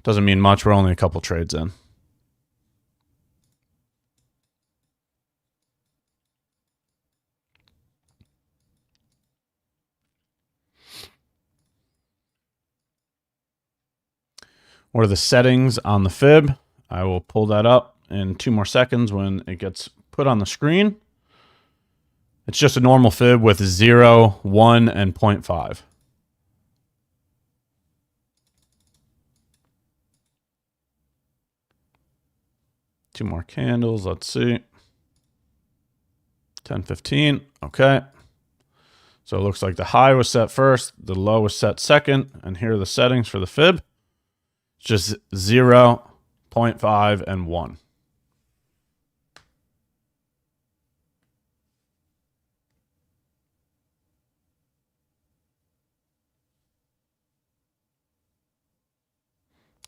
doesn't mean much. We're only a couple trades in. What are the settings on the fib? I will pull that up in 2 more seconds when it gets put on the screen. It's just a normal fib with 0, 1, and 0.5. Two more candles. Let's see. 10:15. Okay. So it looks like the high was set first, the low was set second, and here are the settings for the fib. It's just 0, 0.5, and 1.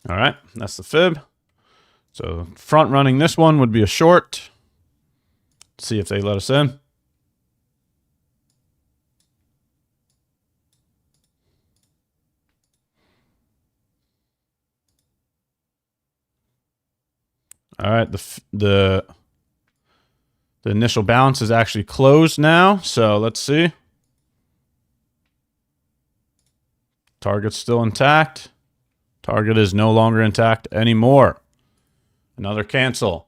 All right, that's the fib. So front running this one would be a short. Let's see if they let us in. All right, the initial bounce is actually closed now. So let's see. Target's still intact. Target is no longer intact anymore. Another cancel.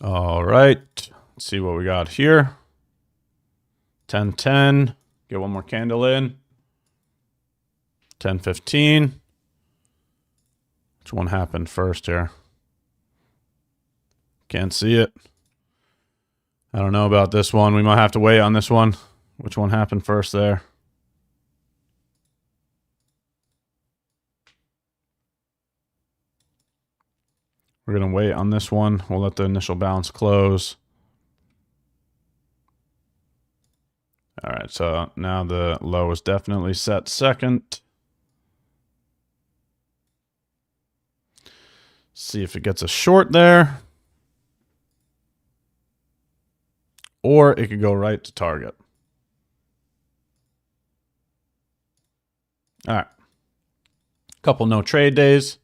All right. Let's see what we got here. 10:10. Get one more candle in. 10:15. Which one happened first here? Can't see it. I don't know about this one. We might have to wait on this one. Which one happened first there? We're going to wait on this one. We'll let the initial bounce close. All right, so now the low is definitely set second. See if it gets a short there. Or it could go right to target. All right. Couple no trade days.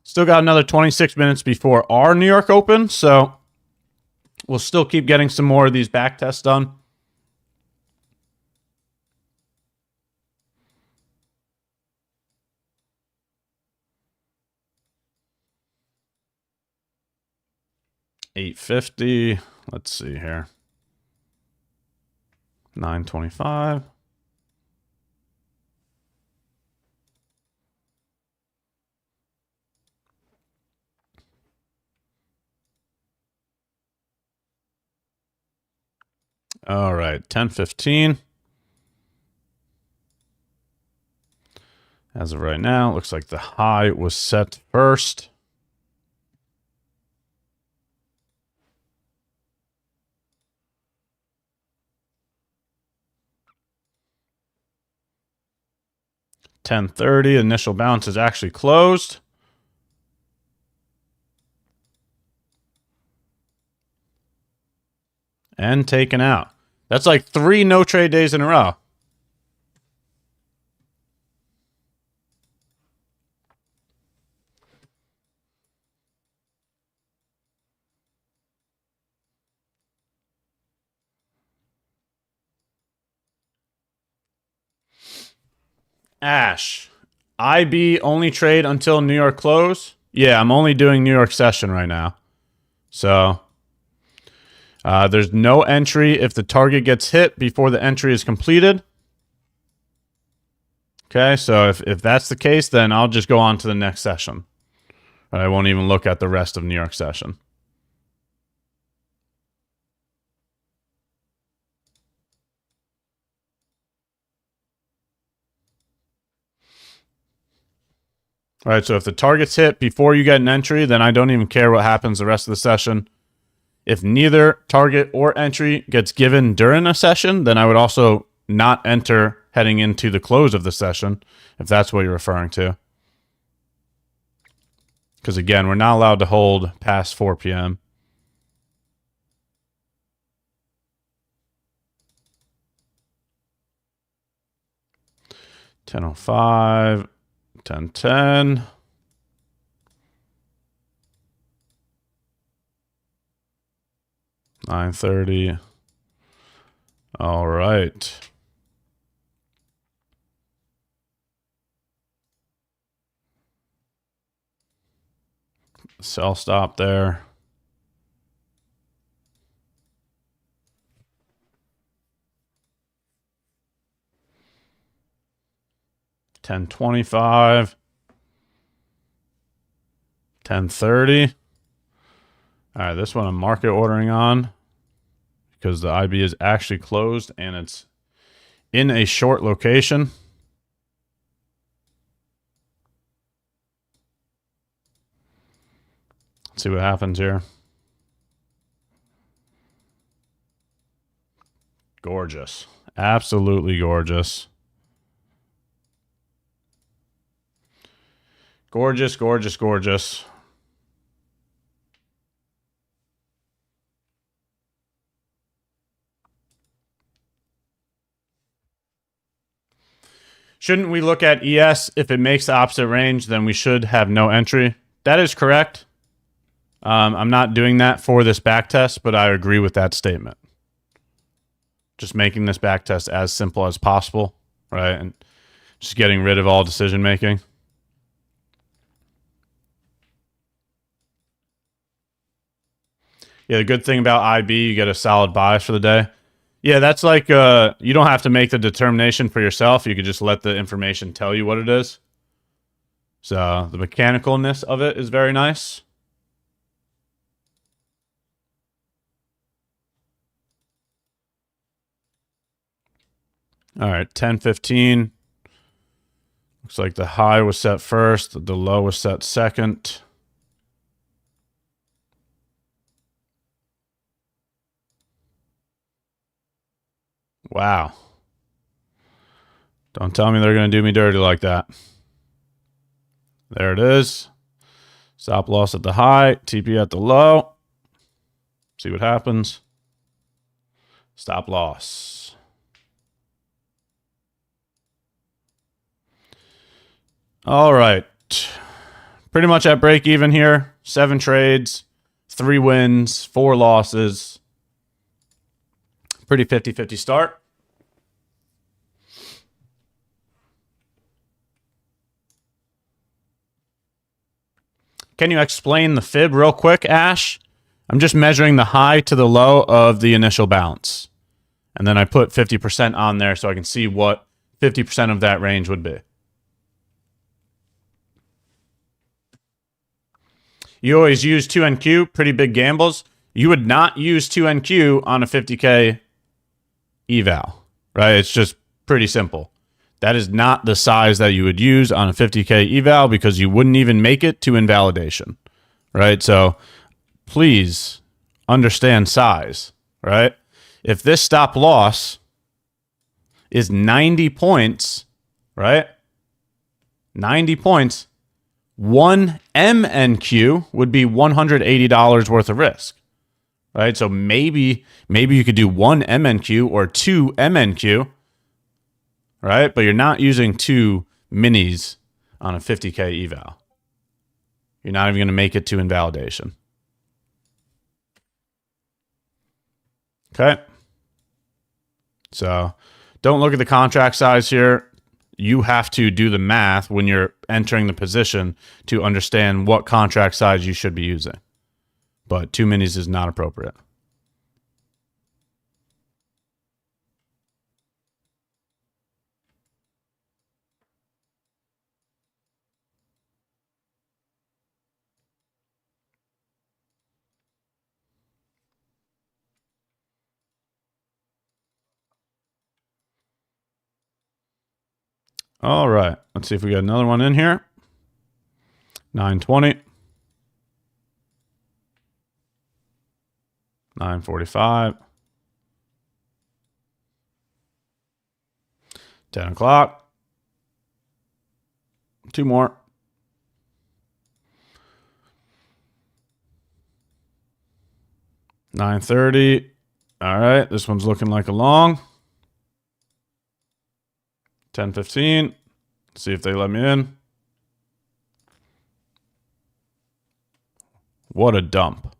Still got another 26 minutes before our New York Open, so we'll still keep getting some more of these back tests done. $8.50. Let's see here. $9.25. All right, 10:15. As of right now, it looks like the high was set first. $10.30. Initial bounce is actually closed. And taken out. That's like 3 no trade days in a row. Ash, IB only trade until New York close? Yeah, I'm only doing New York session right now. So there's no entry if the target gets hit before the entry is completed. Okay, so if that's the case, then I'll just go on to the next session. I won't even look at the rest of New York session. All right, so if the target's hit before you get an entry, then I don't even care what happens the rest of the session. If neither target or entry gets given during a session, then I would also not enter heading into the close of the session, if that's what you're referring to. Because again, we're not allowed to hold past 4 p.m. $10.05, $10.10. $9.30. All right. Sell stop there. $10.25. $10.30. All right, this one I'm market ordering on because the IB is actually closed and it's in a short location. Let's see what happens here. Gorgeous. Absolutely gorgeous. Gorgeous, gorgeous, gorgeous. Shouldn't we look at ES? If it makes the opposite range, then we should have no entry. That is correct. I'm not doing that for this backtest, but I agree with that statement. Just making this backtest as simple as possible, right? And just getting rid of all decision making. Yeah, the good thing about IB, you get a solid bias for the day. Yeah, that's like, you don't have to make the determination for yourself. You could just let the information tell you what it is. So the mechanicalness of it is very nice. All right, 10.15. Looks like the high was set first. The low was set second. Wow. Don't tell me they're going to do me dirty like that. There it is. Stop loss at the high, TP at the low. See what happens. Stop loss. All right. Pretty much at break even here. 7 trades, 3 wins, 4 losses. Pretty 50-50 start. Can you explain the fib real quick, Ash? I'm just measuring the high to the low of the initial balance. And then I put 50% on there so I can see what 50% of that range would be. You always use 2NQ, pretty big gambles. You would not use 2NQ on a 50K eval, right? It's just pretty simple. That is not the size that you would use on a 50K eval because you wouldn't even make it to invalidation, right? So please understand size, right? If this stop loss is 90 points, right? 90 points, 1 MNQ would be $180 worth of risk, right? So maybe you could do 1 MNQ or 2 MNQ, right? But you're not using 2 minis on a 50K eval. You're not even going to make it to invalidation. Okay. So don't look at the contract size here. you have to do the math when you're entering the position to understand what contract size you should be using. But 2 minis is not appropriate. All right, let's see if we got another one in here. 920. 9:45. 10 o'clock. 2 more. 9:30. All right, this one's looking like a long. 10:15. See if they let me in. What a dump.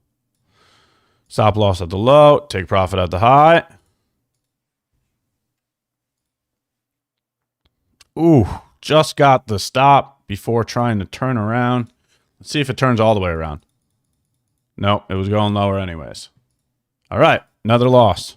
Stop loss at the low, take profit at the high. Ooh, just got the stop before trying to turn around. Let's see if it turns all the way around. Nope, it was going lower anyways. All right, another loss.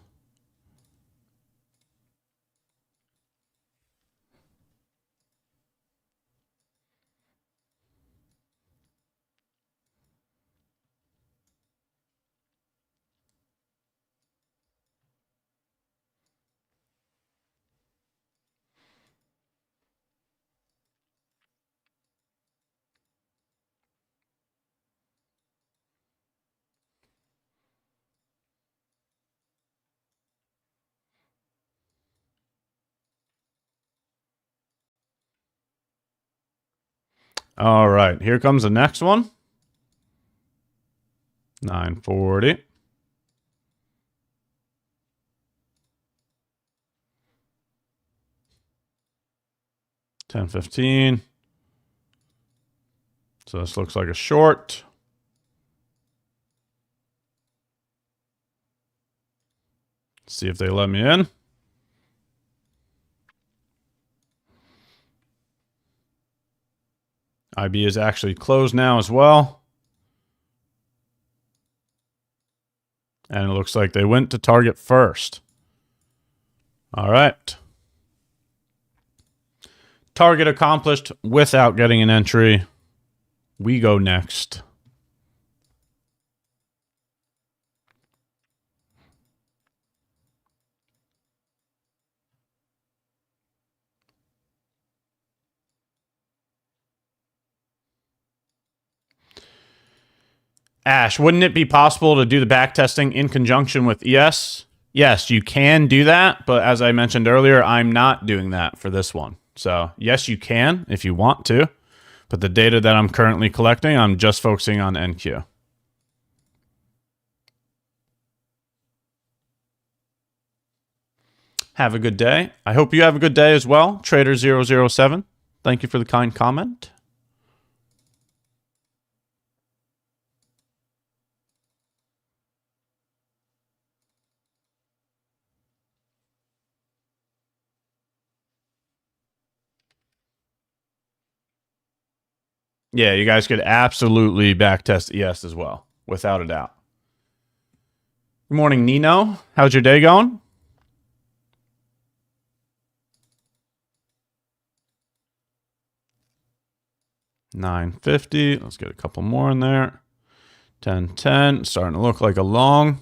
All right, here comes the next one. 9:40. 10:15. So this looks like a short. See if they let me in. IB is actually closed now as well. And it looks like they went to target first. All right. Target accomplished without getting an entry. We go next. Ash, wouldn't it be possible to do the backtesting in conjunction with ES? Yes, you can do that, but as I mentioned earlier, I'm not doing that for this one. So yes, you can if you want to, but the data that I'm currently collecting, I'm just focusing on NQ. Have a good day. I hope you have a good day as well. Trader007, thank you for the kind comment. Yeah, you guys could absolutely backtest ES as well, without a doubt. Good morning, Nino. How's your day going? $9.50. Let's get a couple more in there. 10.10. Starting to look like a long.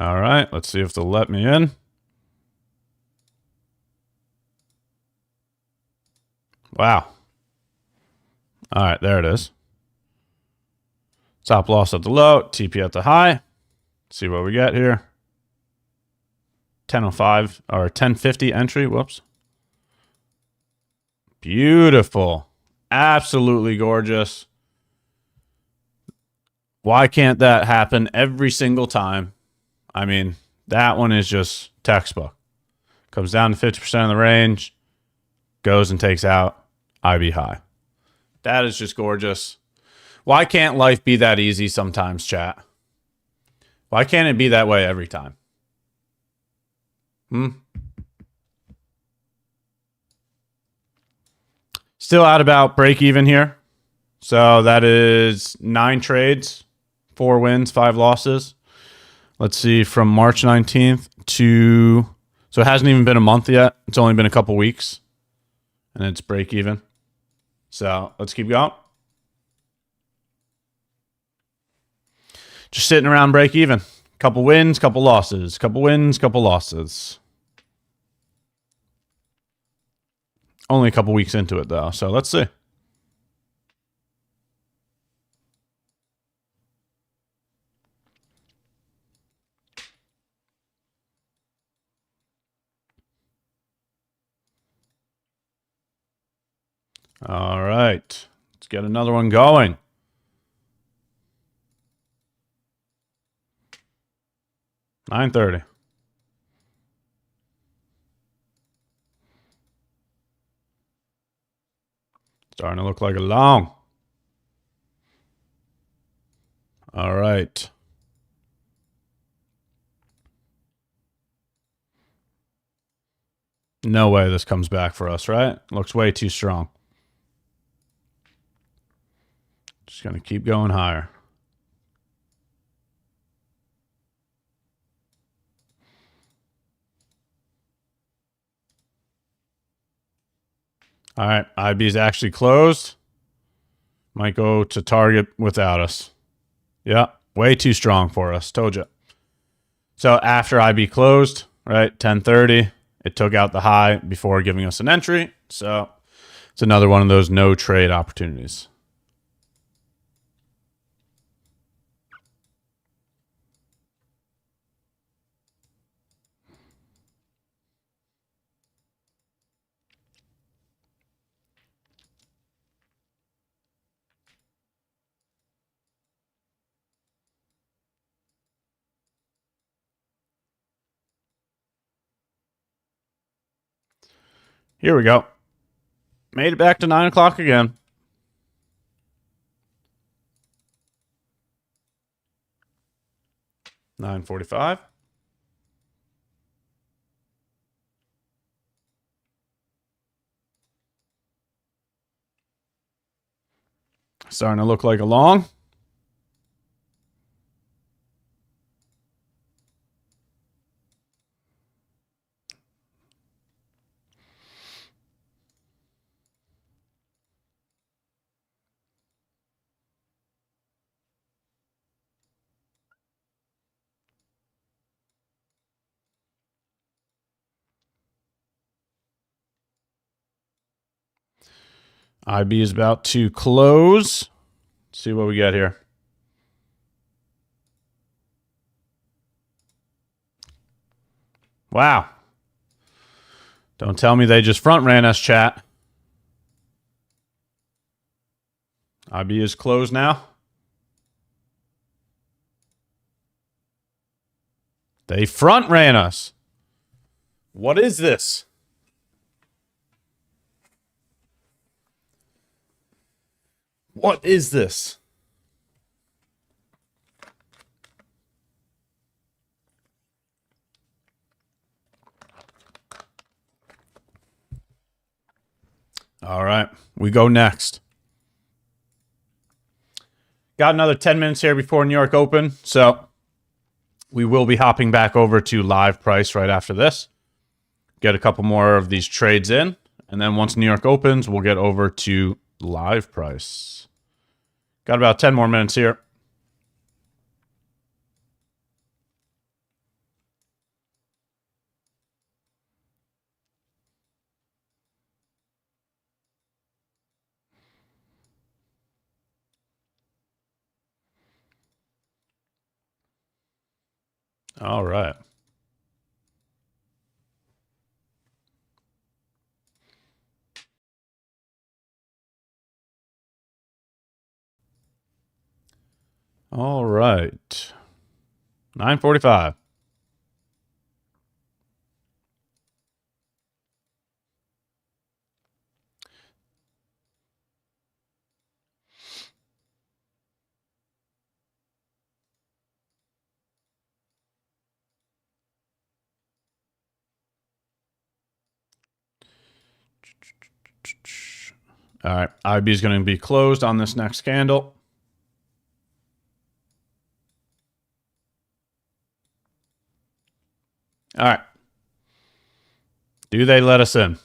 All right, let's see if they'll let me in. Wow. All right, there it is. Stop loss at the low, TP at the high. Let's see what we get here. 10.05 or 10.50 entry. Whoops. Beautiful. Absolutely gorgeous. Why can't that happen every single time? I mean, that one is just textbook. Comes down to 50% of the range, goes and takes out IB high. That is just gorgeous. Why can't life be that easy sometimes, chat? Why can't it be that way every time? Still at about break even here. So that is 9 trades, 4 wins, 5 losses. Let's see, from March 19th to... So it hasn't even been a month yet. It's only been a couple weeks. And it's break even. So let's keep going. Just sitting around break even. Couple wins, couple losses. Couple wins, couple losses. Only a couple weeks into it, though. So let's see. All right. Let's get another one going. $9.30. Starting to look like a long. All right. No way this comes back for us, right? Looks way too strong. Just going to keep going higher. All right. IB's actually closed. Might go to target without us. Yeah. Way too strong for us. Told you. So after IB closed, right, 10:30, it took out the high before giving us an entry. So it's another one of those no trade opportunities. Here we go. Made it back to 9 o'clock again. $9.45. Starting to look like a long. IB is about to close. Let's see what we got here. Wow. Don't tell me they just front ran us, chat. IB is closed now. They front ran us. What is this? What is this? All right, we go next. Got another 10 minutes here before New York Open, so we will be hopping back over to live price right after this. Get a couple more of these trades in, and then once New York opens, we'll get over to live price. Got about 10 more minutes here. All right. All right. 9:45. All right, IB is going to be closed on this next candle. All right. Do they let us in?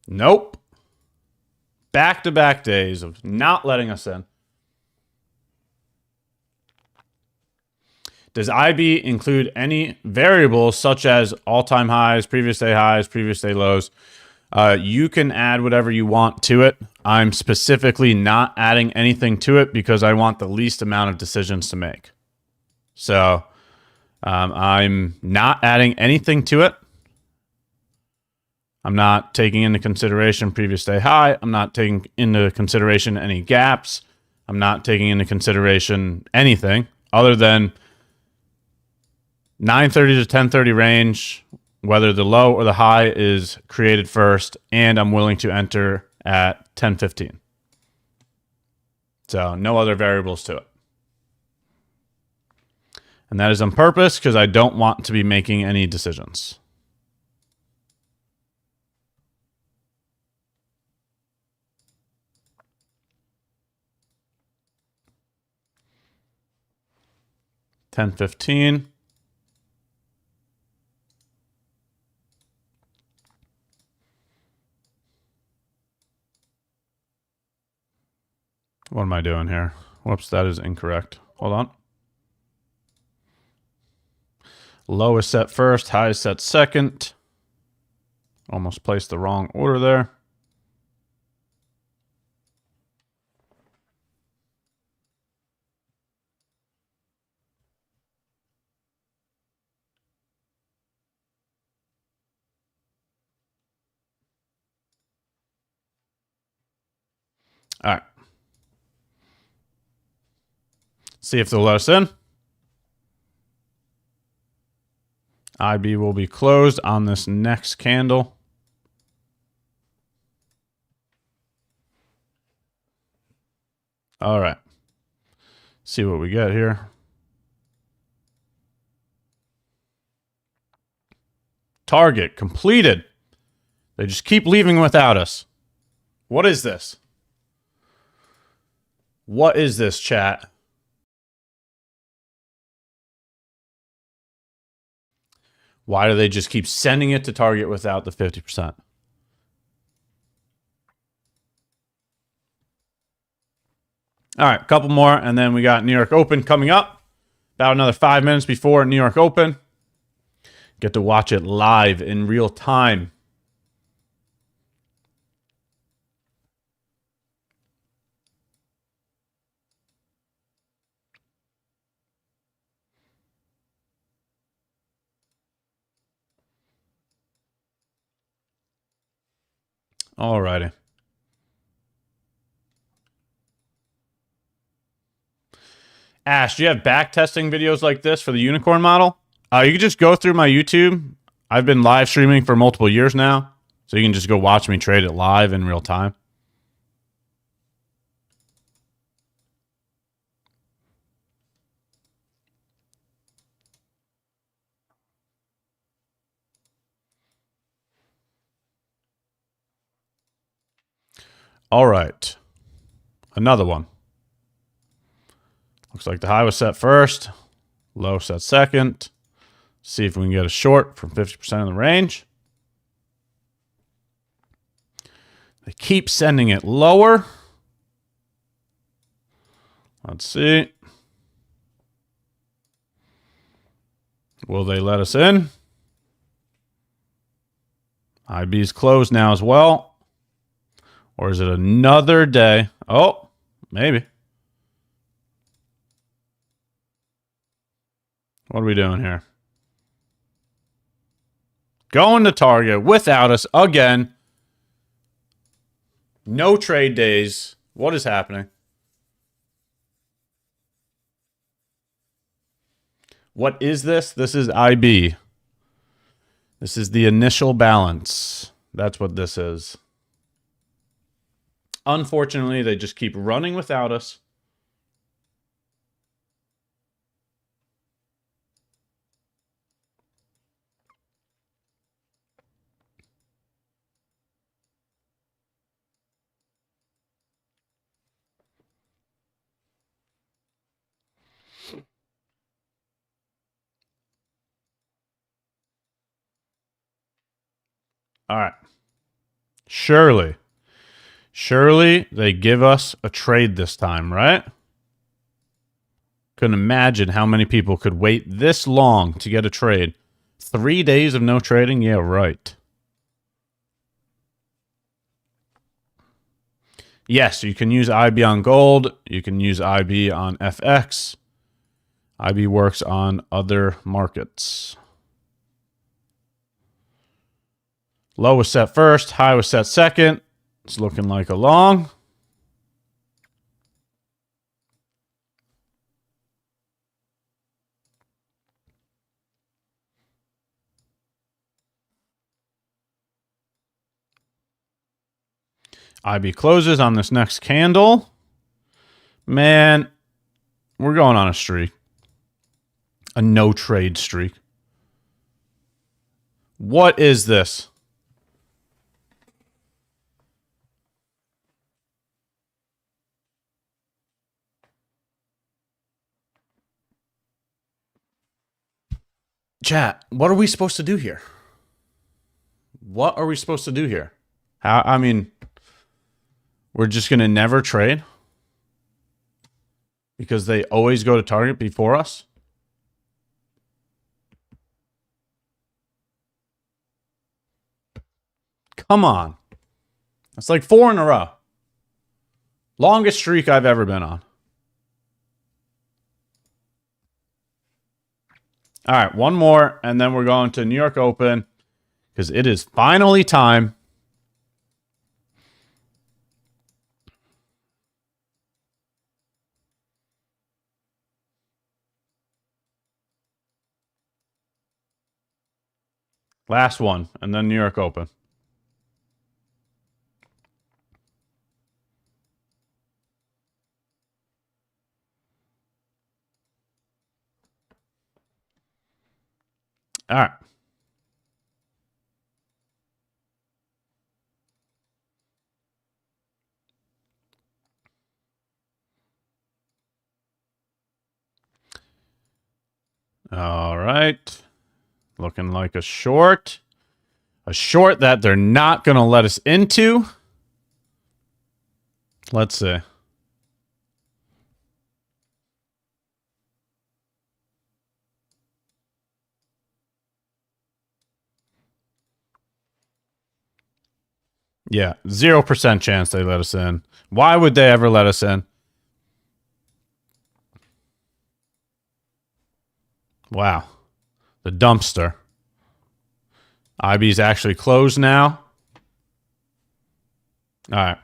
Nope. Back-to-back days of not letting us in. Does IB include any variables such as all-time highs, previous day lows? You can add whatever you want to it. I'm specifically not adding anything to it because I want the least amount of decisions to make. So I'm not adding anything to it. I'm not taking into consideration previous day high. I'm not taking into consideration any gaps. I'm not taking into consideration anything other than 9:30 to 10:30 range, whether the low or the high is created first, and I'm willing to enter at 10:15. So no other variables to it. And that is on purpose because I don't want to be making any decisions. $10.15. What am I doing here? Whoops, that is incorrect. Hold on. Low is set first, high is set second. Almost placed the wrong order there. All right. See if they'll let us in. IB will be closed on this next candle. All right. See what we get here. Target completed. They just keep leaving without us. What is this? What is this, chat? Why do they just keep sending it to target without the 50%? All right, a couple more, and then we got New York Open coming up. About another 5 minutes before New York Open. Get to watch it live in real time. All righty. Ash, do you have backtesting videos like this for the unicorn model? You can just go through my YouTube. I've been live streaming for multiple years now, so you can just go watch me trade it live in real time. All right. Another one. Looks like the high was set first. Low set second. See if we can get a short from 50% of the range. They keep sending it lower. Let's see. Will they let us in? IB's closed now as well. Or is it another day? Oh, maybe. What are we doing here? Going to target without us again. No trade days. What is happening? What is this? This is IB. This is the initial balance. That's what this is. Unfortunately, they just keep running without us. All right. Surely they give us a trade this time, right? Couldn't imagine how many people could wait this long to get a trade. 3 days of no trading? Yeah, right. Yes, you can use IB on gold. You can use IB on FX. IB works on other markets. Low was set first. High was set second. It's looking like a long. IB closes on this next candle. Man, we're going on a streak. A no trade streak. What is this? Chat, what are we supposed to do here? What are we supposed to do here? I mean, we're just going to never trade because they always go to target before us. Come on. That's like 4 in a row. Longest streak I've ever been on. All right, one more, and then we're going to New York Open because it is finally time. Last one, and then New York Open. All right. All right. Looking like a short. A short that they're not going to let us into. Let's see. Yeah, 0% chance they let us in. Why would they ever let us in? Wow. The dumpster. IB's actually closed now. All right.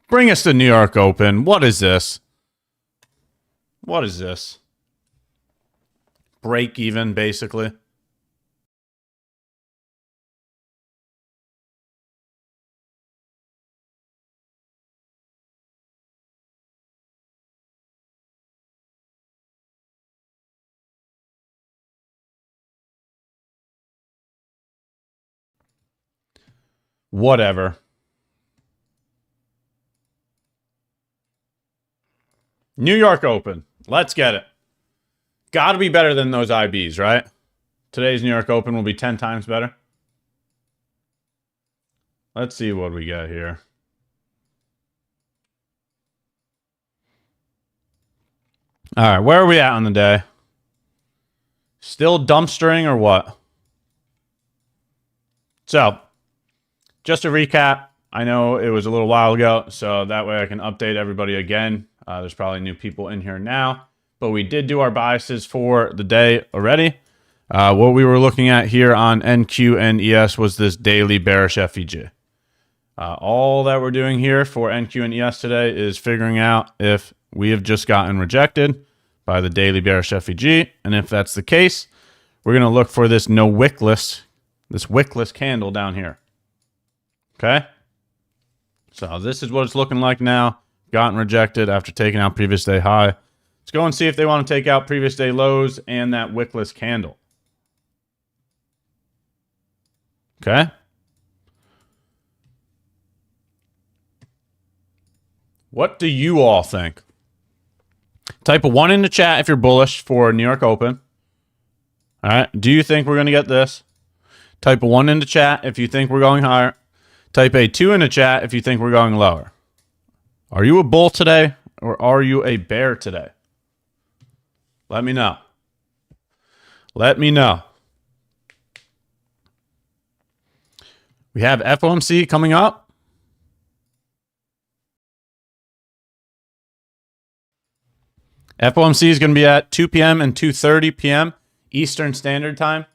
Bring us to New York Open. What is this? What is this? Break even, basically. Whatever. New York Open. Let's get it. Got to be better than those IBs, right? Today's New York Open will be 10 times better. Let's see what we got here. All right, where are we at on the day? Still dumpstering or what? So, just to recap, I know it was a little while ago, so that way I can update everybody again. There's probably new people in here now, but we did do our biases for the day already. What we were looking at here on NQ and ES was this daily bearish FEG. All that we're doing here for NQ and ES today is figuring out if we have just gotten rejected by the daily bearish FEG, and if that's the case, we're going to look for this wickless candle down here. Okay? So this is what it's looking like now. Gotten rejected after taking out previous day high. Let's go and see if they want to take out previous day lows and that wickless candle. Okay? What do you all think? Type a 1 in the chat if you're bullish for New York Open. All right. Do you think we're going to get this? Type a 1 into chat if you think we're going higher. Type a 2 into chat if you think we're going lower. Are you a bull today or are you a bear today? Let me know. Let me know. We have FOMC coming up. FOMC is going to be at 2 p.m. and 2:30 p.m. Eastern Standard Time.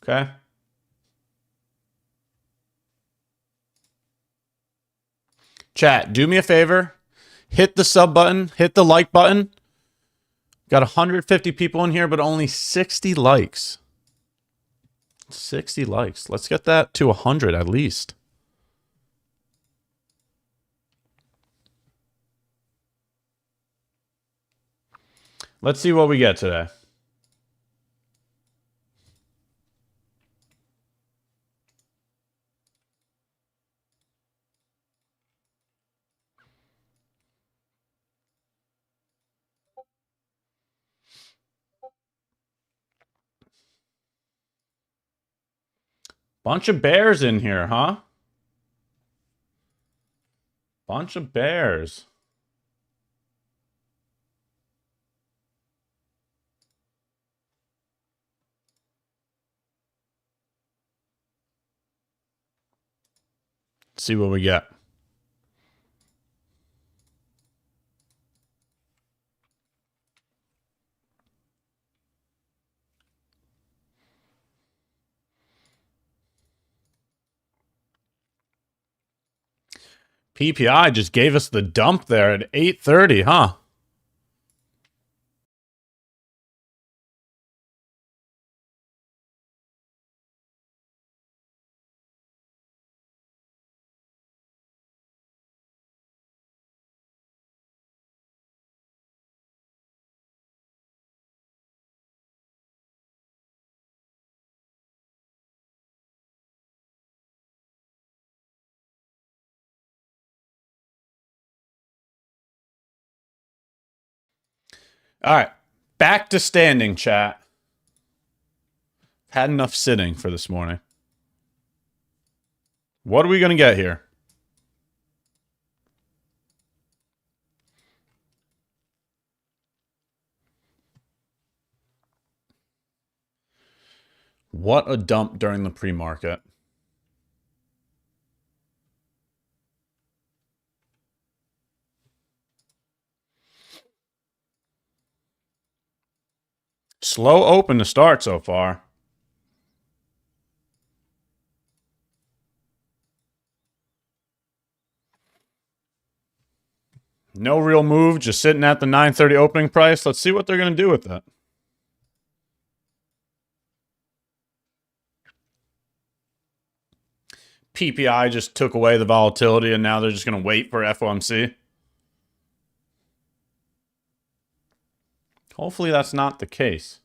Okay. Chat, do me a favor. Hit the sub button. Hit the like button. Got 150 people in here, but only 60 likes. 60 likes. Let's get that to 100 at least. Let's see what we get today. Bunch of bears in here, huh? Bunch of bears. Let's see what we get. PPI just gave us the dump there at 8:30, huh? All right. Back to standing, chat. Had enough sitting for this morning. What are we going to get here? What a dump during the pre-market. Slow open to start so far. No real move, just sitting at the 9:30 opening price. Let's see what they're going to do with that. PPI just took away the volatility, and now they're just going to wait for FOMC. Hopefully that's not the case.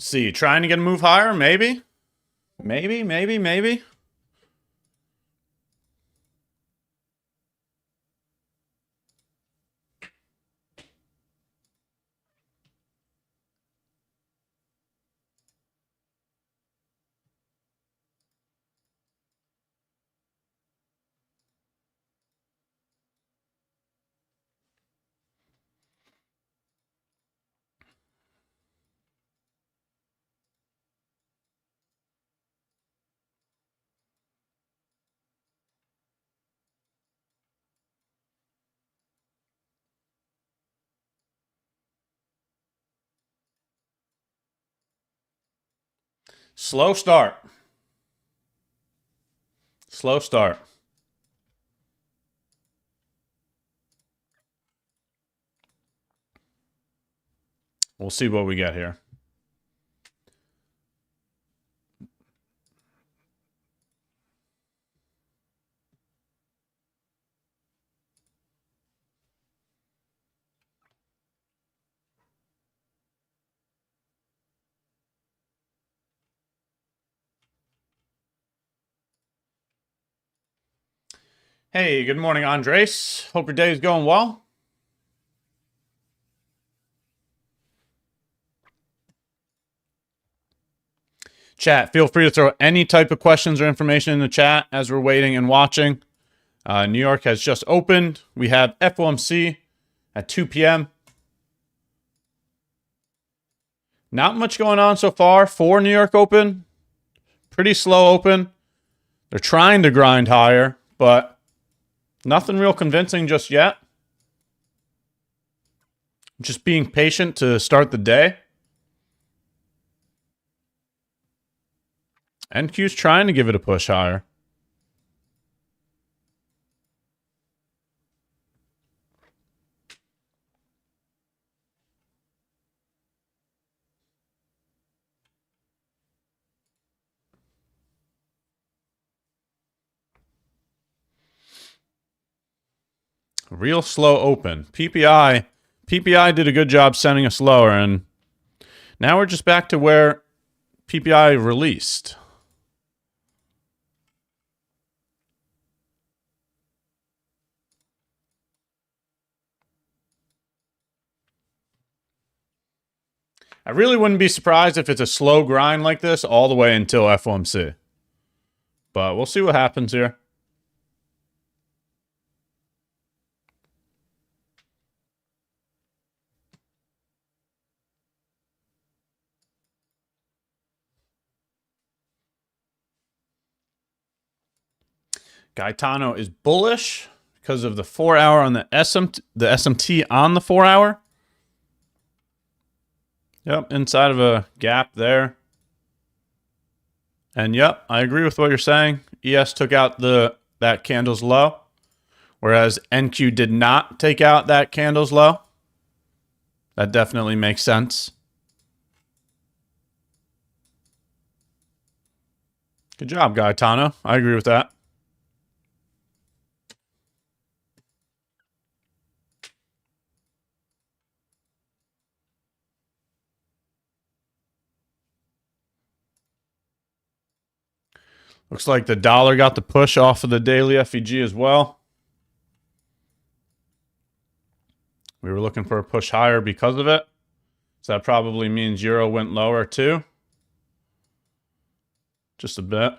See, trying to get a move higher? Maybe. Maybe. Slow start. Slow start. We'll see what we get here. Hey, good morning, Andres. Hope your day is going well. Chat, feel free to throw any type of questions or information in the chat as we're waiting and watching. New York has just opened. We have FOMC at 2 p.m. Not much going on so far for New York Open. Pretty slow open. They're trying to grind higher, but nothing real convincing just yet. Just being patient to start the day. NQ's trying to give it a push higher. Real slow open. PPI did a good job sending us lower, and now we're just back to where PPI released. I really wouldn't be surprised if it's a slow grind like this all the way until FOMC. But we'll see what happens here. Gaetano is bullish because of the 4 hour on the SMT on the 4 hour. Yep, inside of a gap there. And yep, I agree with what you're saying. ES took out that candle's low, whereas NQ did not take out that candle's low. That definitely makes sense. Good job, Gaetano. I agree with that. Looks like the dollar got the push off of the daily FEG as well. We were looking for a push higher because of it. So that probably means euro went lower too. Just a bit.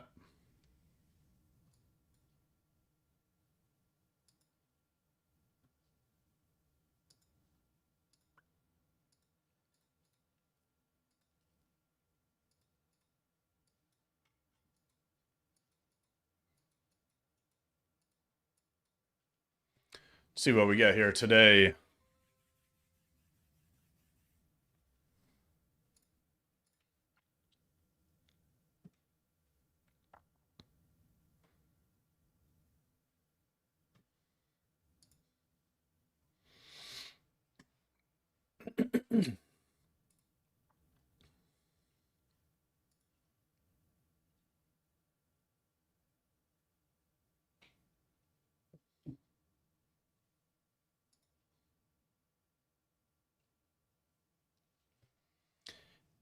See what we get here today.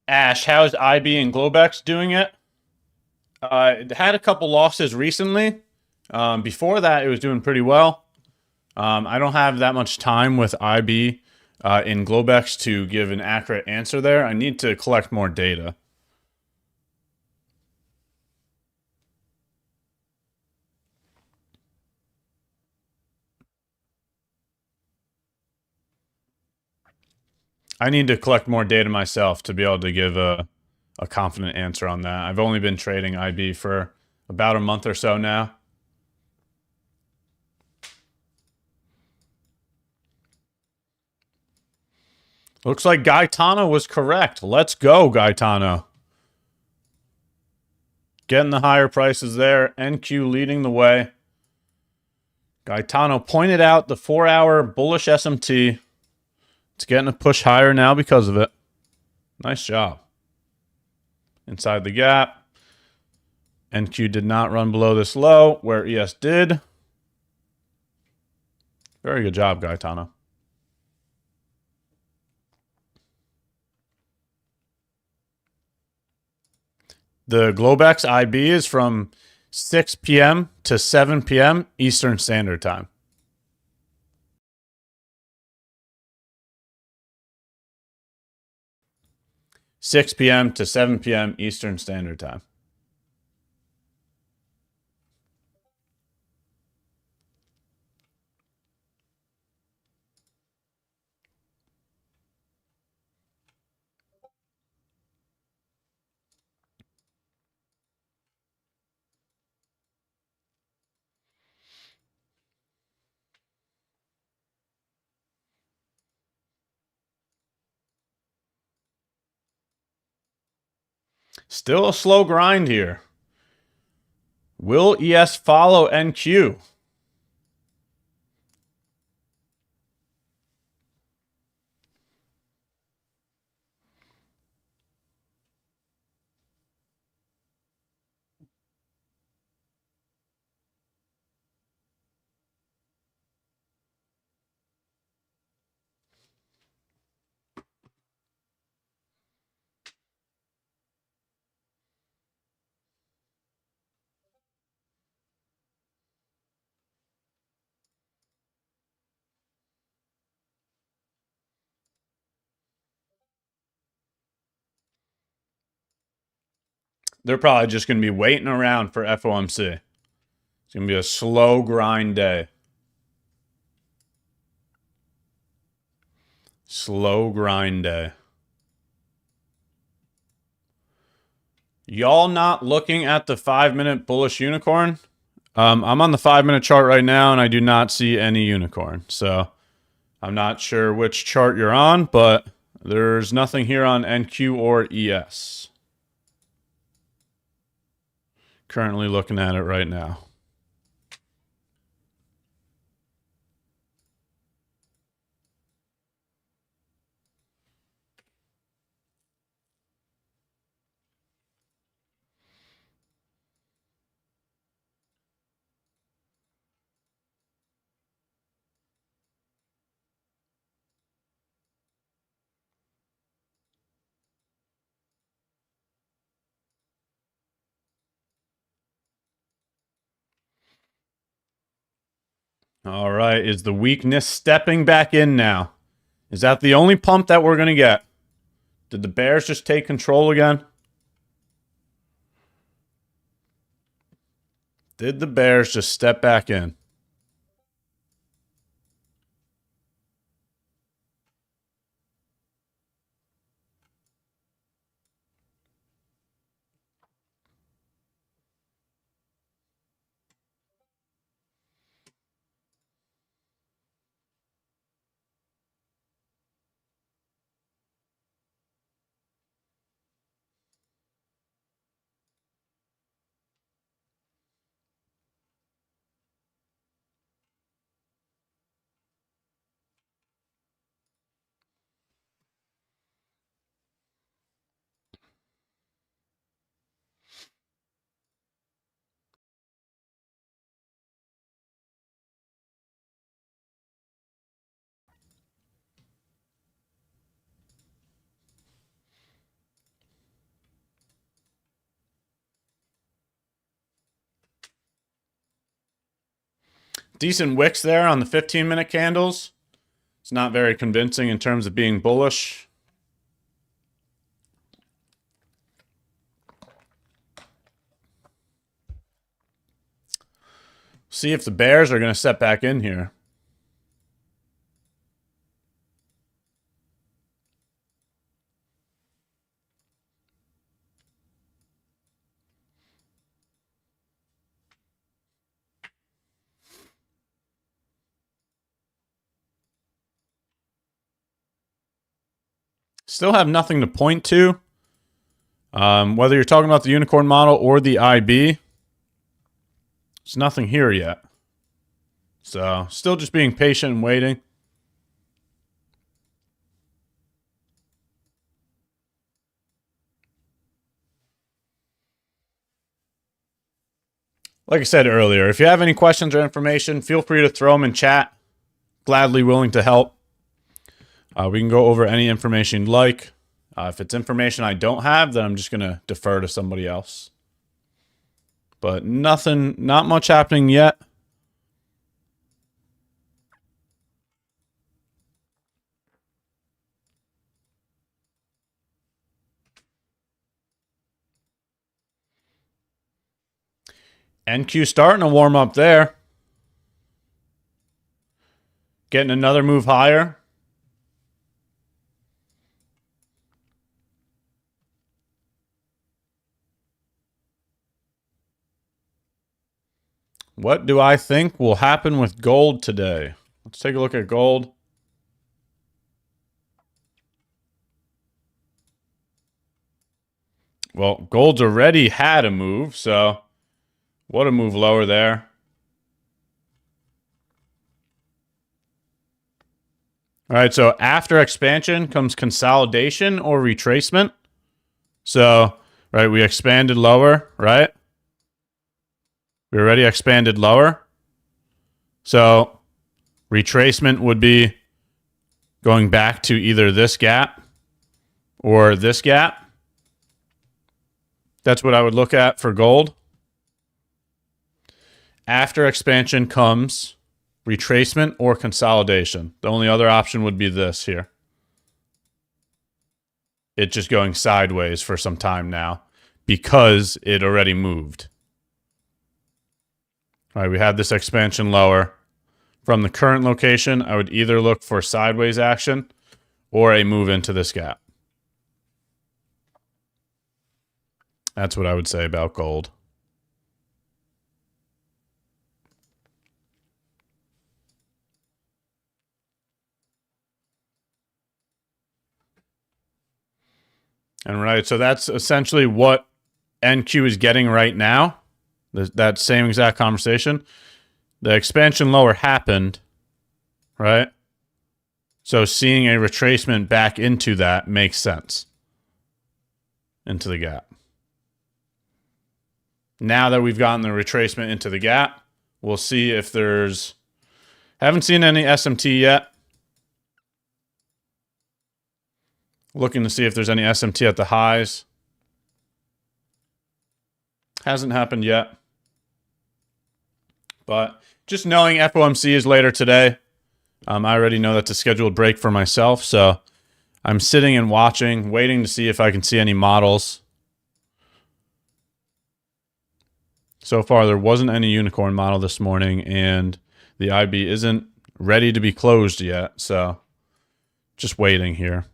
Ash, how's IB and Globex doing it? It had a couple losses recently. Before that, it was doing pretty well. I don't have that much time with IB in Globex to give an accurate answer there. I need to collect more data. I need to collect more data myself to be able to give a confident answer on that. I've only been trading IB for about a month or so now. Looks like Gaetano was correct. Let's go, Gaetano. Getting the higher prices there. NQ leading the way. Gaetano pointed out the 4 hour bullish SMT. It's getting a push higher now because of it. Nice job. Inside the gap. NQ did not run below this low, where ES did. Very good job, Gaetano. The Globex IB is from 6 p.m. to 7 p.m. Eastern Standard Time. Six p.m. to 7 p.m. Eastern Standard Time. Still a slow grind here. Will ES follow NQ? They're probably just going to be waiting around for FOMC. It's going to be a slow grind day. Slow grind day. Y'all not looking at the 5-minute bullish unicorn? I'm on the 5-minute chart right now, and I do not see any unicorn. So I'm not sure which chart you're on, but there's nothing here on NQ or ES. Currently looking at it right now. All right, is the weakness stepping back in now? Is that the only pump that we're going to get? Did the bears just take control again? Did the bears just step back in? Decent wicks there on the 15-minute candles. It's not very convincing in terms of being bullish. See if the bears are going to step back in here. Still have nothing to point to. Whether you're talking about the unicorn model or the IB, there's nothing here yet. So still just being patient and waiting. Like I said earlier, if you have any questions or information, feel free to throw them in chat. Gladly willing to help. We can go over any information you'd like. If it's information I don't have, then I'm just going to defer to somebody else. But but nothing, not much happening yet. NQ starting to warm up there. Getting another move higher. What do I think will happen with gold today? Let's take a look at gold. Well, gold's already had a move, so what a move lower there. All right, so after expansion comes consolidation or retracement. So, right, we expanded lower, right? We already expanded lower. So, retracement would be going back to either this gap or this gap. That's what I would look at for gold. After expansion comes retracement or consolidation. The only other option would be this here. It's just going sideways for some time now because it already moved. All right, we had this expansion lower. From the current location, I would either look for sideways action or a move into this gap. That's what I would say about gold. And right, so that's essentially what NQ is getting right now. That same exact conversation. The expansion lower happened, right? So seeing a retracement back into that makes sense. Into the gap. Now that we've gotten the retracement into the gap, we'll see if there's... Haven't seen any SMT yet. Looking to see if there's any SMT at the highs. Hasn't happened yet. But just knowing FOMC is later today, I already know that's a scheduled break for myself. So I'm sitting and watching, waiting to see if I can see any models. So far, there wasn't any unicorn model this morning, and the IB isn't ready to be closed yet. So just waiting here.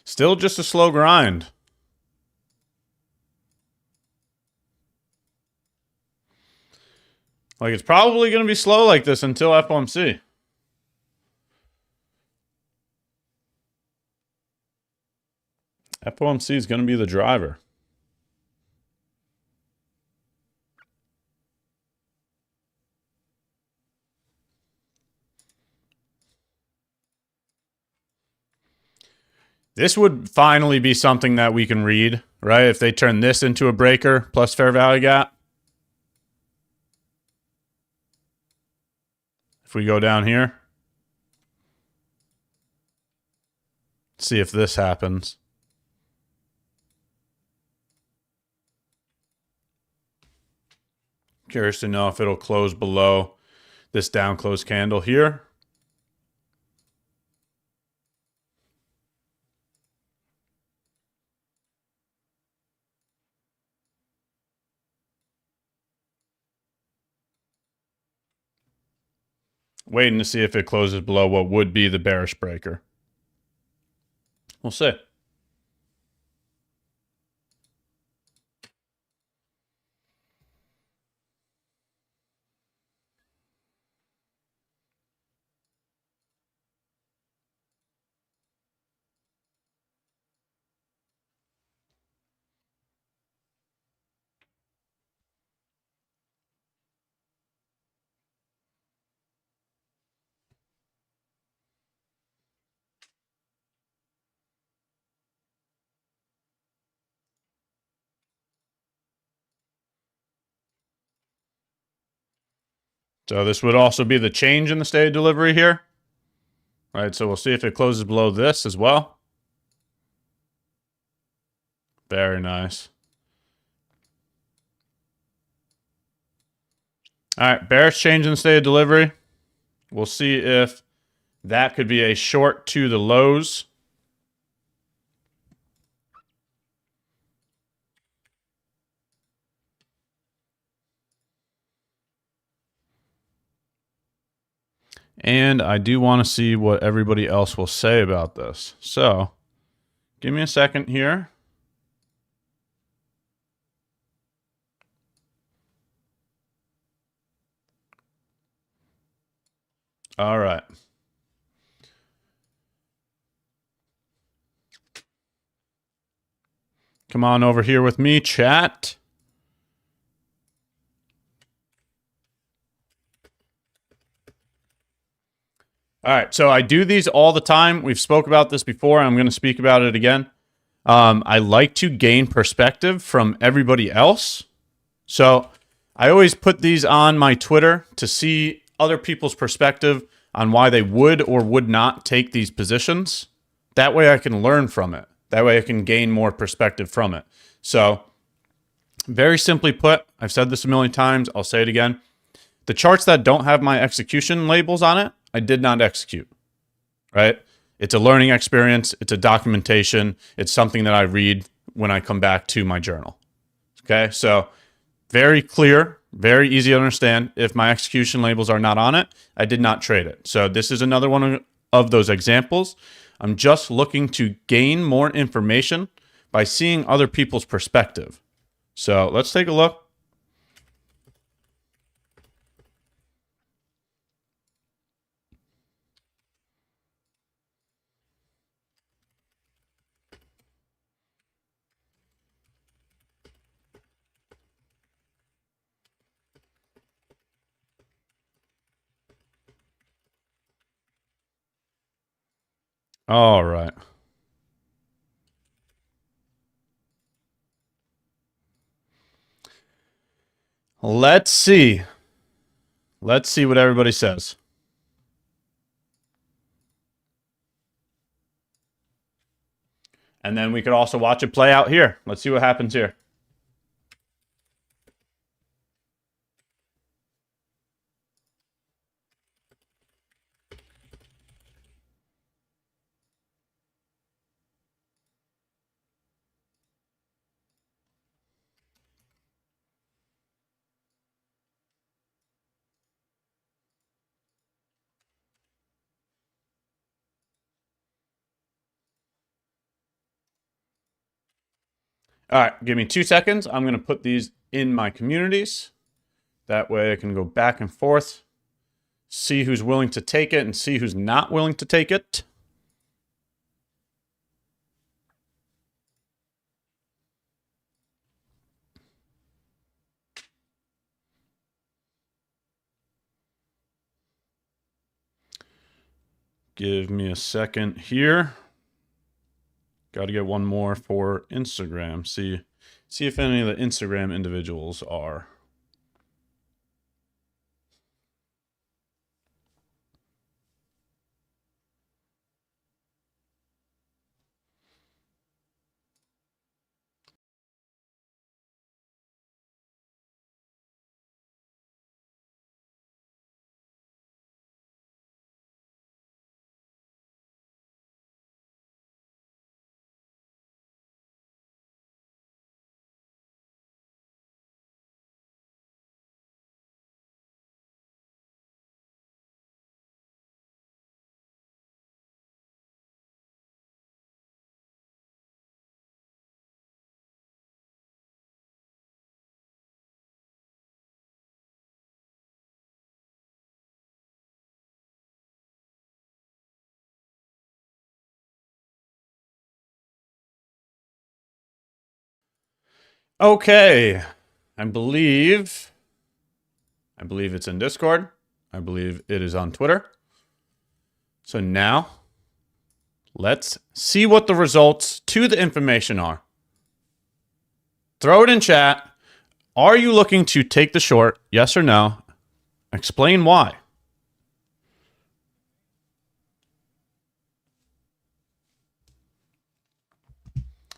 Still just a slow grind. Like, it's probably going to be slow like this until FOMC. FOMC is going to be the driver. This would finally be something that we can read, right? If they turn this into a breaker plus fair value gap. If we go down here. See if this happens. Curious to know if it'll close below this down close candle here. Waiting to see if it closes below what would be the bearish breaker. We'll see. So this would also be the change in the state of delivery here. All right, so we'll see if it closes below this as well. Very nice. All right, bearish change in the state of delivery. We'll see if that could be a short to the lows. And I do want to see what everybody else will say about this. So give me a second here. All right. Come on over here with me, chat. All right, so I do these all the time. We've spoke about this before. I'm going to speak about it again. I like to gain perspective from everybody else. So I always put these on my Twitter to see other people's perspective on why they would or would not take these positions. That way I can learn from it. That way I can gain more perspective from it. So very simply put, I've said this a million times. I'll say it again. The charts that don't have my execution labels on it, I did not execute, right? It's a learning experience. It's a documentation. It's something that I read when I come back to my journal. Okay, so very clear, very easy to understand. If my execution labels are not on it, I did not trade it. So this is another one of those examples. I'm just looking to gain more information by seeing other people's perspective. So let's take a look. All right. Let's see. Let's see what everybody says. And then we could also watch it play out here. Let's see what happens here. All right, give me 2 seconds. I'm going to put these in my communities. That way I can go back and forth, see who's willing to take it and see who's not willing to take it. Give me a second here. Got to get one more for Instagram. See if any of the Instagram individuals are. Okay, I believe it's in Discord. I believe it is on Twitter. So now, let's see what the results to the information are. Throw it in chat. Are you looking to take the short? Yes or no? Explain why.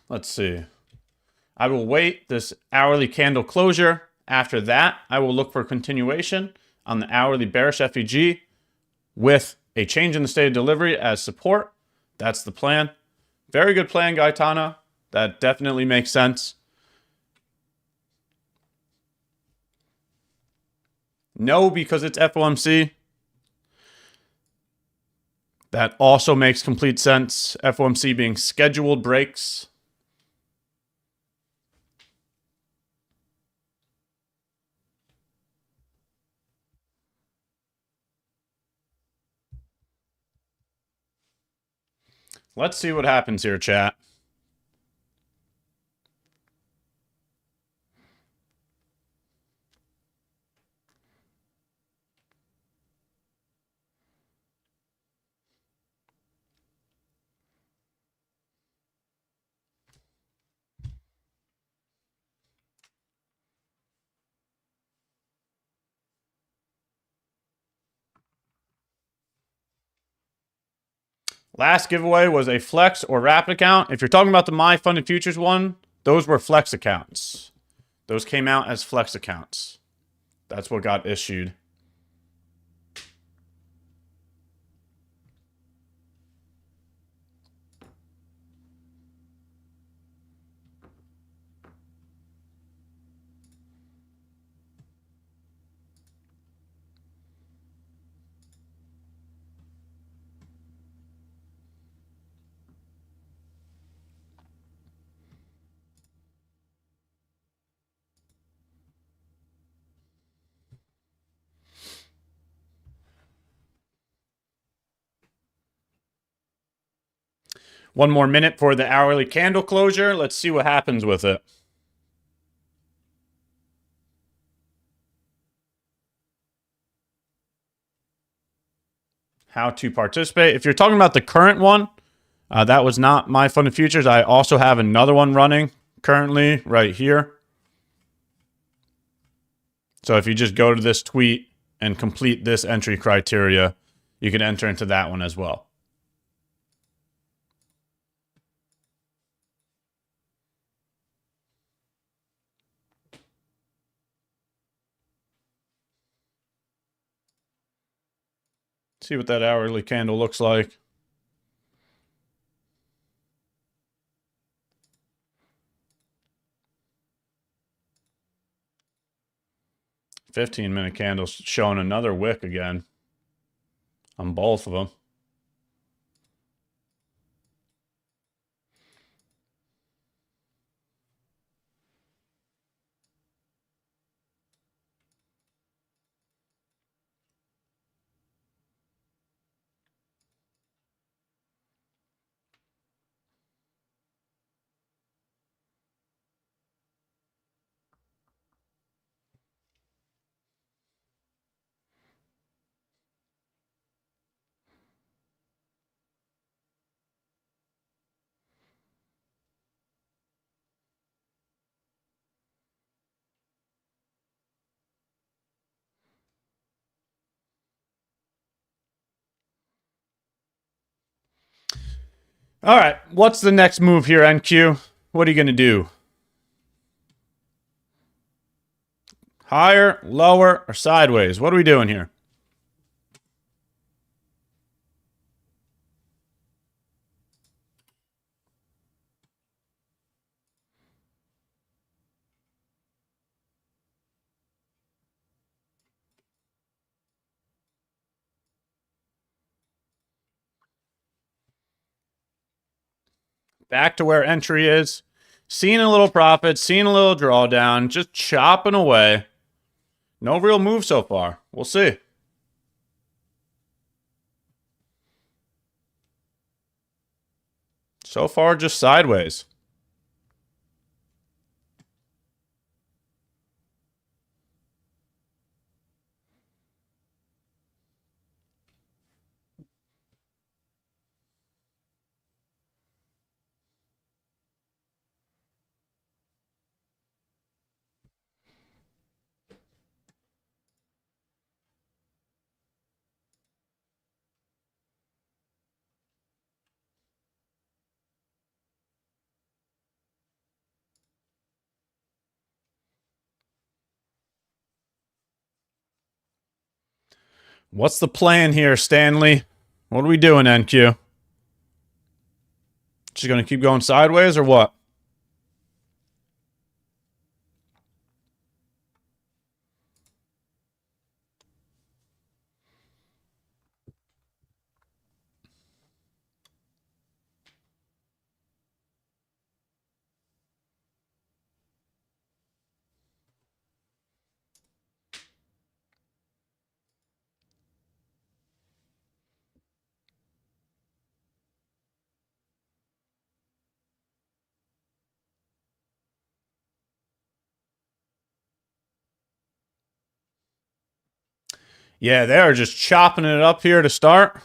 Let's see. I will wait this hourly candle closure. After that, I will look for continuation on the hourly bearish FEG with a change in the state of delivery as support. That's the plan. Very good plan, Gaetano. That definitely makes sense. No, because it's FOMC. That also makes complete sense. FOMC being scheduled breaks. Let's see what happens here, chat. Last giveaway was a flex or rapid account. If you're talking about the My Funded Futures one, those were flex accounts. Those came out as flex accounts. That's what got issued. One more minute for the hourly candle closure. Let's see what happens with it. How to participate. If you're talking about the current one, that was not My Funded Futures. I also have another one running currently right here. So if you just go to this tweet and complete this entry criteria, you can enter into that one as well. See what that hourly candle looks like. $15-minute candles showing another wick again on both of them. All right, what's the next move here, NQ? What are you going to do? Higher, lower, or sideways? What are we doing here? Back to where entry is. Seeing a little profit, seeing a little drawdown, just chopping away. No real move so far. We'll see. So far, just sideways. What's the plan here, Stanley? What are we doing, NQ? Just going to keep going sideways or what? Yeah, they are just chopping it up here to start.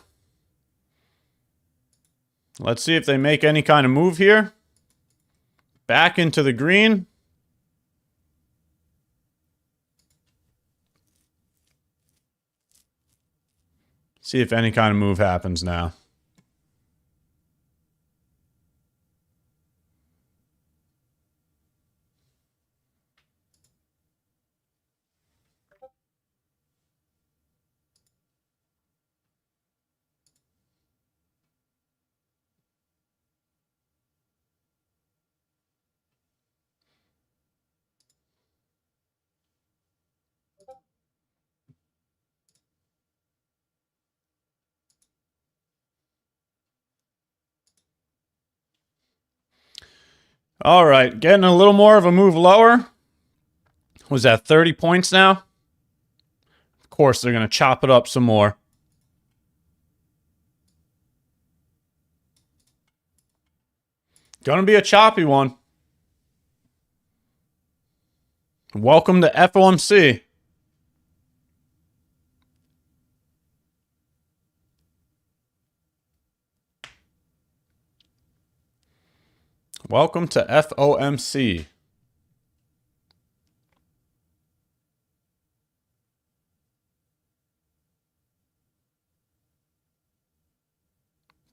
Let's see if they make any kind of move here. Back into the green. See if any kind of move happens now. All right, getting a little more of a move lower. Was that 30 points now? Of course, they're going to chop it up some more. Going to be a choppy one. Welcome to FOMC. Welcome to FOMC.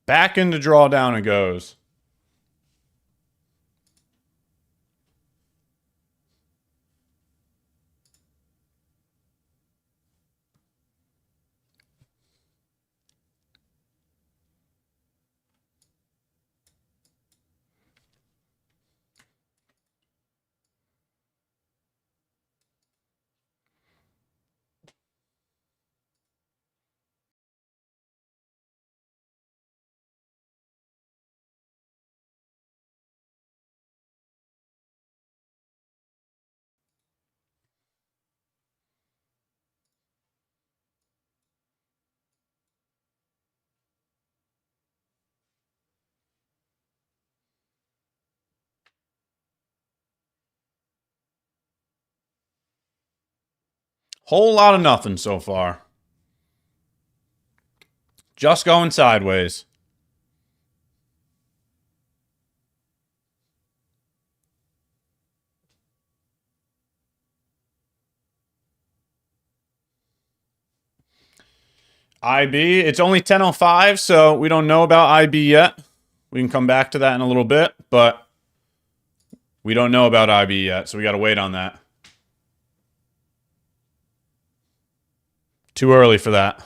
Back into drawdown it goes. Whole lot of nothing so far. Just going sideways. IB, it's only 10:05, so we don't know about IB yet. We can come back to that in a little bit, but we don't know about IB yet, so we got to wait on that. Too early for that.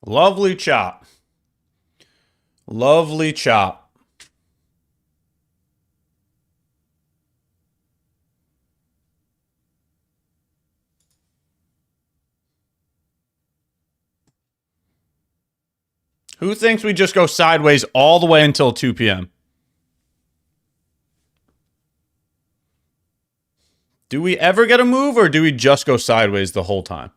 Lovely chop. Lovely chop. Who thinks we just go sideways all the way until 2 p.m.? Do we ever get a move, or do we just go sideways the whole time?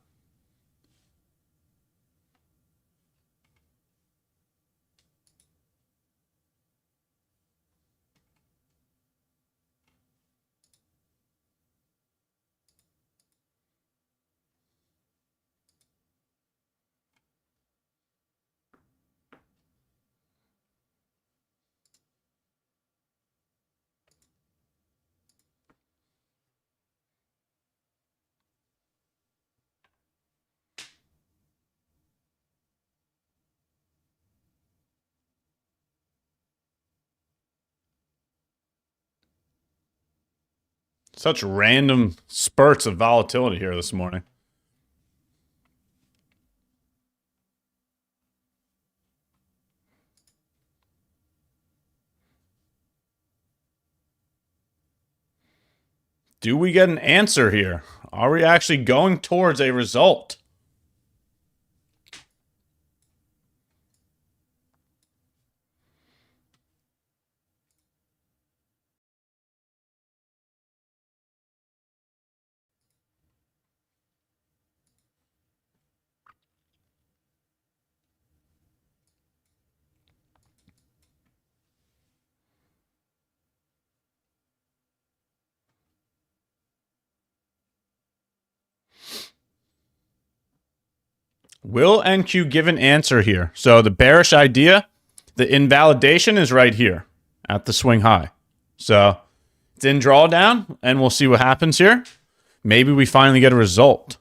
Such random spurts of volatility here this morning. Do we get an answer here? Are we actually going towards a result? Will NQ give an answer here? So the bearish idea, the invalidation is right here at the swing high. So it's in drawdown, and we'll see what happens here. Maybe we finally get a result.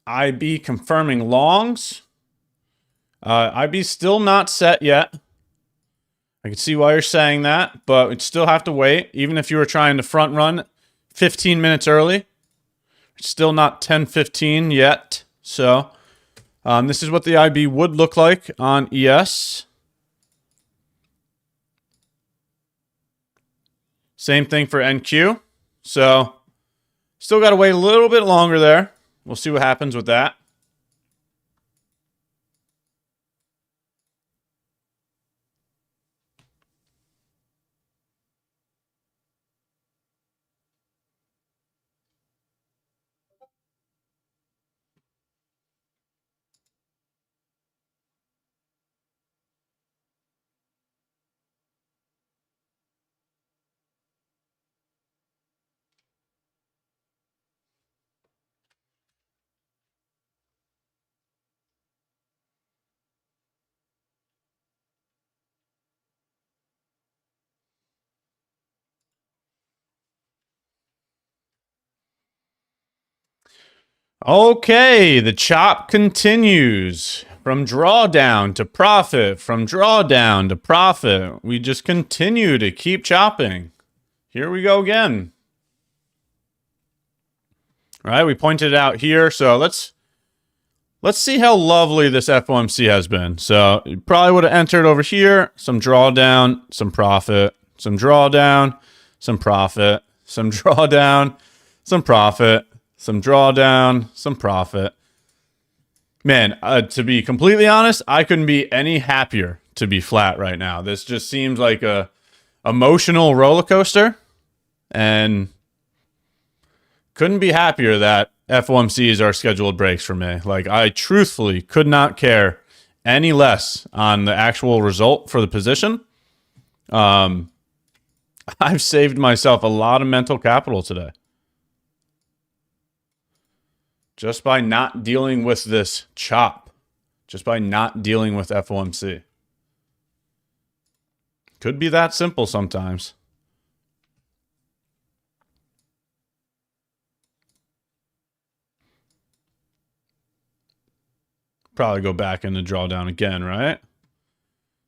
IB confirming longs. IB still not set yet. I can see why you're saying that, but we'd still have to wait. Even if you were trying to front run 15 minutes early, it's still not 10:15 yet. So this is what the IB would look like on ES. Same thing for NQ. So still got to wait a little bit longer there. We'll see what happens with that. Okay, the chop continues. From drawdown to profit, from drawdown to profit. We just continue to keep chopping. Here we go again. All right, we pointed it out here. So let's see how lovely this FOMC has been. So you probably would have entered over here, some drawdown, some profit, some drawdown, some profit, some drawdown, some profit, some drawdown, some profit. Man, to be completely honest, I couldn't be any happier to be flat right now. This just seems like a emotional roller coaster, and couldn't be happier that FOMCs are scheduled breaks for me. Like, I truthfully could not care any less on the actual result for the position. I've saved myself a lot of mental capital today, just by not dealing with this chop, just by not dealing with FOMC. Could be that simple sometimes. Probably go back into drawdown again, right?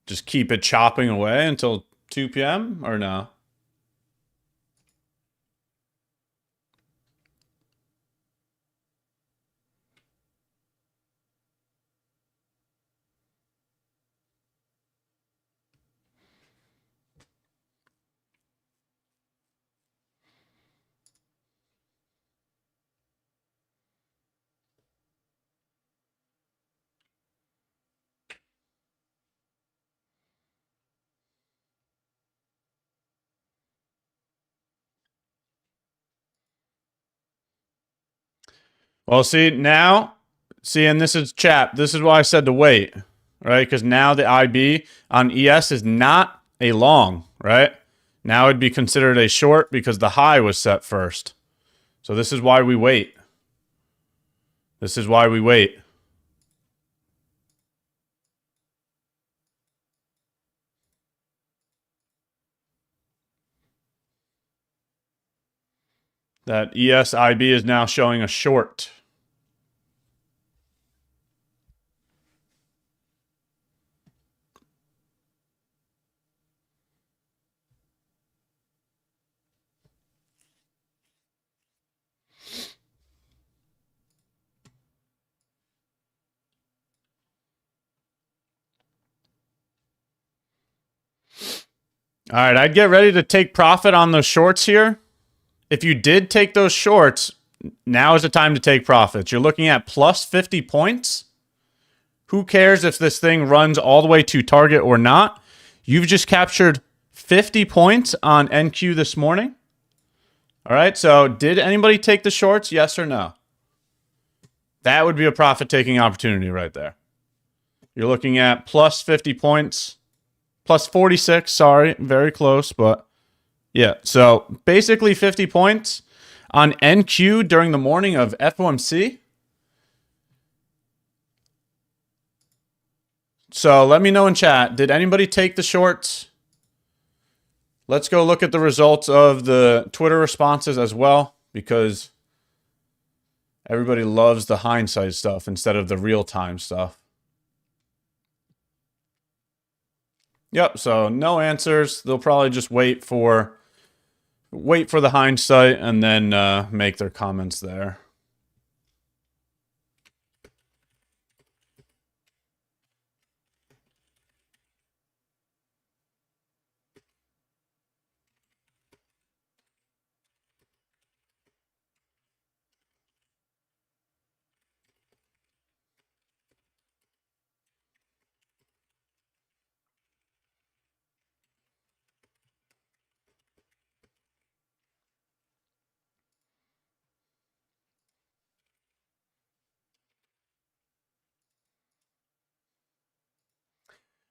Just keep it chopping away until 2 p.m. or no? Well, see, now, and this is chat. This is why I said to wait, right? Because now the IB on ES is not a long, right? Now it'd be considered a short because the high was set first. So this is why we wait. This is why we wait. That ESIB is now showing a short. All right, I'd get ready to take profit on those shorts here. If you did take those shorts, now is the time to take profits. You're looking at plus 50 points. Who cares if this thing runs all the way to target or not? You've just captured 50 points on NQ this morning. All right, so did anybody take the shorts? Yes or no? That would be a profit-taking opportunity right there. You're looking at plus 50 points. Plus 46, sorry, very close, but yeah. So basically 50 points on NQ during the morning of FOMC. So let me know in chat, did anybody take the shorts? Let's go look at the results of the Twitter responses as well, because everybody loves the hindsight stuff instead of the real-time stuff. Yep, so no answers. They'll probably just wait for the hindsight and then make their comments there.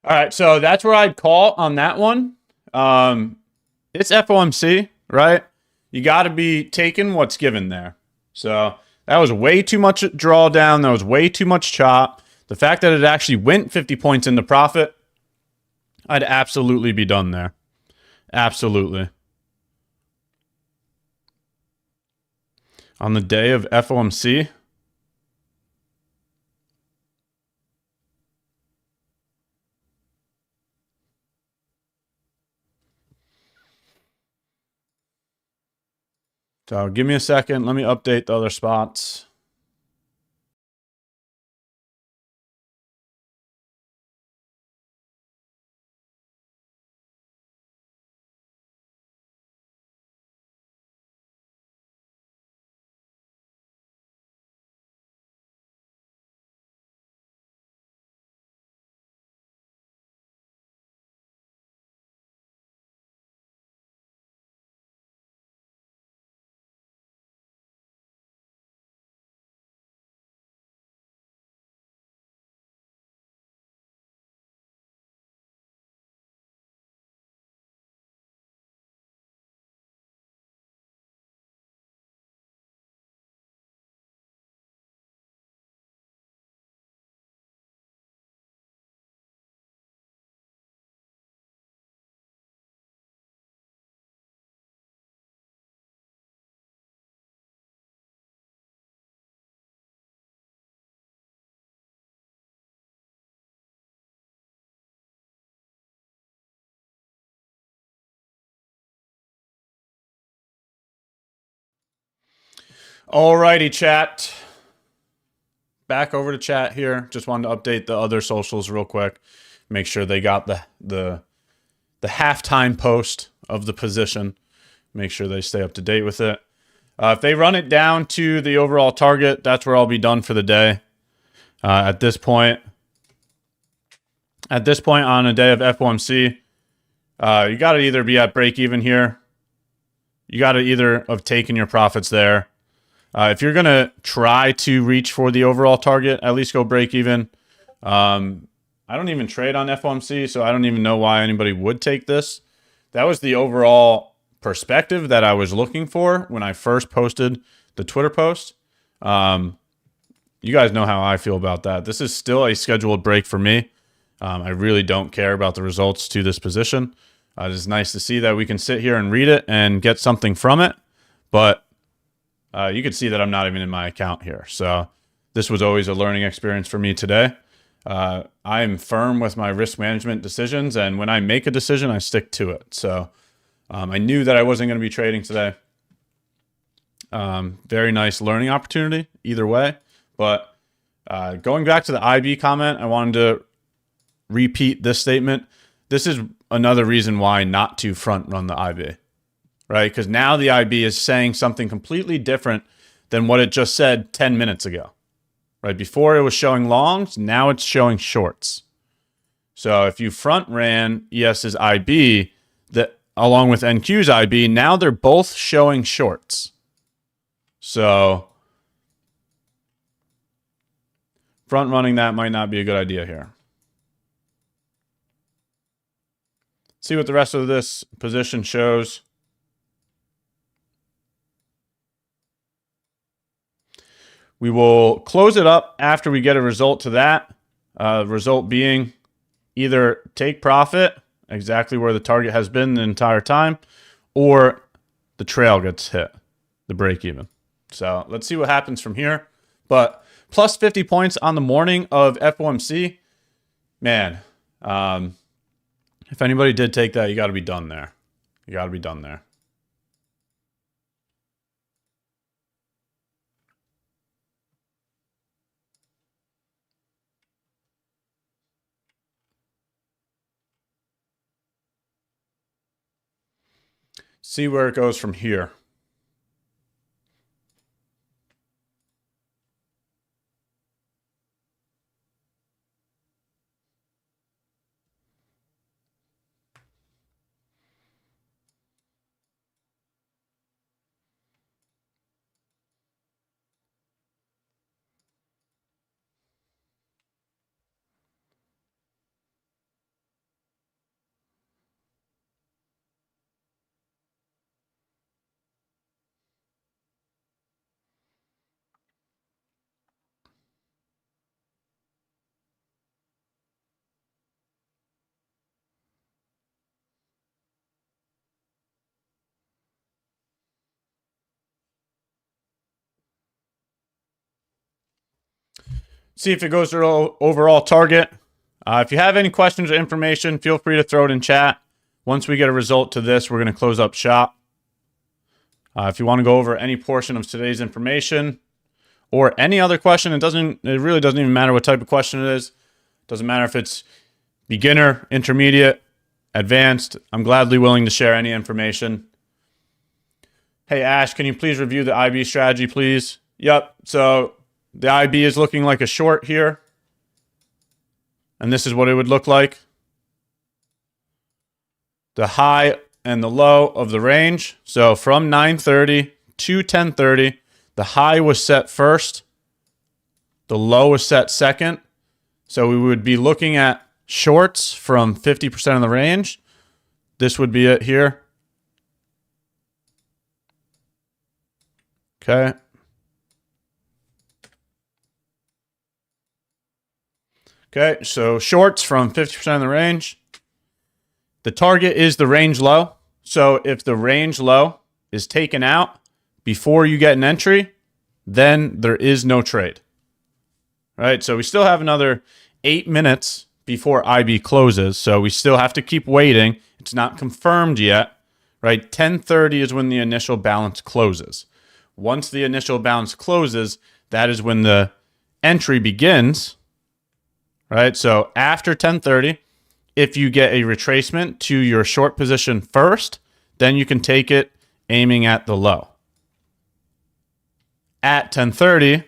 All right, so that's where I'd call on that one. It's FOMC, right? You got to be taking what's given there. So that was way too much drawdown. That was way too much chop. The fact that it actually went 50 points into profit, I'd absolutely be done there. Absolutely. On the day of FOMC, so give me a second. Let me update the other spots. Alrighty, chat. Back over to chat here. Just wanted to update the other socials real quick. Make sure they got the halftime post of the position. Make sure they stay up to date with it. If they run it down to the overall target, that's where I'll be done for the day. At this point on a day of FOMC, you got to either be at break even here. You got to either have taken your profits there, If you're going to try to reach for the overall target, at least go break even. I don't even trade on FOMC, so I don't even know why anybody would take this. That was the overall perspective that I was looking for when I first posted the Twitter post. You guys know how I feel about that. This is still a scheduled break for me. I really don't care about the results to this position. It is nice to see that we can sit here and read it and get something from it. But you can see that I'm not even in my account here. So this was always a learning experience for me today. I am firm with my risk management decisions. And when I make a decision, I stick to it. So I knew that I wasn't going to be trading today. Very nice learning opportunity either way. But going back to the IB comment, I wanted to repeat this statement. This is another reason why not to front run the IB, right? Because now the IB is saying something completely different than what it just said 10 minutes ago, right? Before it was showing longs, now it's showing shorts. So if you front ran ES's IB that along with NQ's IB, now they're both showing shorts. So front running that might not be a good idea here. See what the rest of this position shows. We will close it up after we get a result to that. Result being either take profit, exactly where the target has been the entire time, or the trail gets hit, the break even. So let's see what happens from here. But plus 50 points on the morning of FOMC, man, if anybody did take that, you got to be done there. You got to be done there. See where it goes from here. See if it goes to overall target. If you have any questions or information, feel free to throw it in chat. Once we get a result to this, we're going to close up shop. If you want to go over any portion of today's information or any other question, it really doesn't even matter what type of question it is. It doesn't matter if it's beginner, intermediate, advanced. I'm gladly willing to share any information. Hey, Ash, can you please review the IB strategy, please? Yep. So the IB is looking like a short here. And this is what it would look like. The high and the low of the range. So from 9:30 to 10:30, the high was set first. The low was set second. So we would be looking at shorts from 50% of the range. This would be it here. Okay. Okay, so shorts from 50% of the range. The target is the range low. So if the range low is taken out before you get an entry, then there is no trade. Right? So we still have another 8 minutes before IB closes. So we still have to keep waiting. It's not confirmed yet. Right? 10:30 is when the initial balance closes. Once the initial balance closes, that is when the entry begins. Right? So after 10:30, if you get a retracement to your short position first, then you can take it aiming at the low. At 10:30,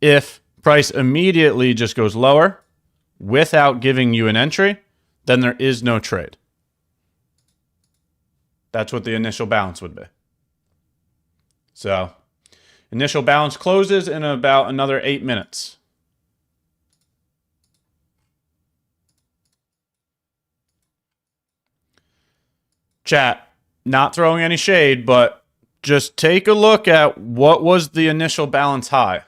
if price immediately just goes lower without giving you an entry, then there is no trade. That's what the initial balance would be. So Initial balance closes in about another 8 minutes. Chat, not throwing any shade, but just take a look at what was the initial balance high.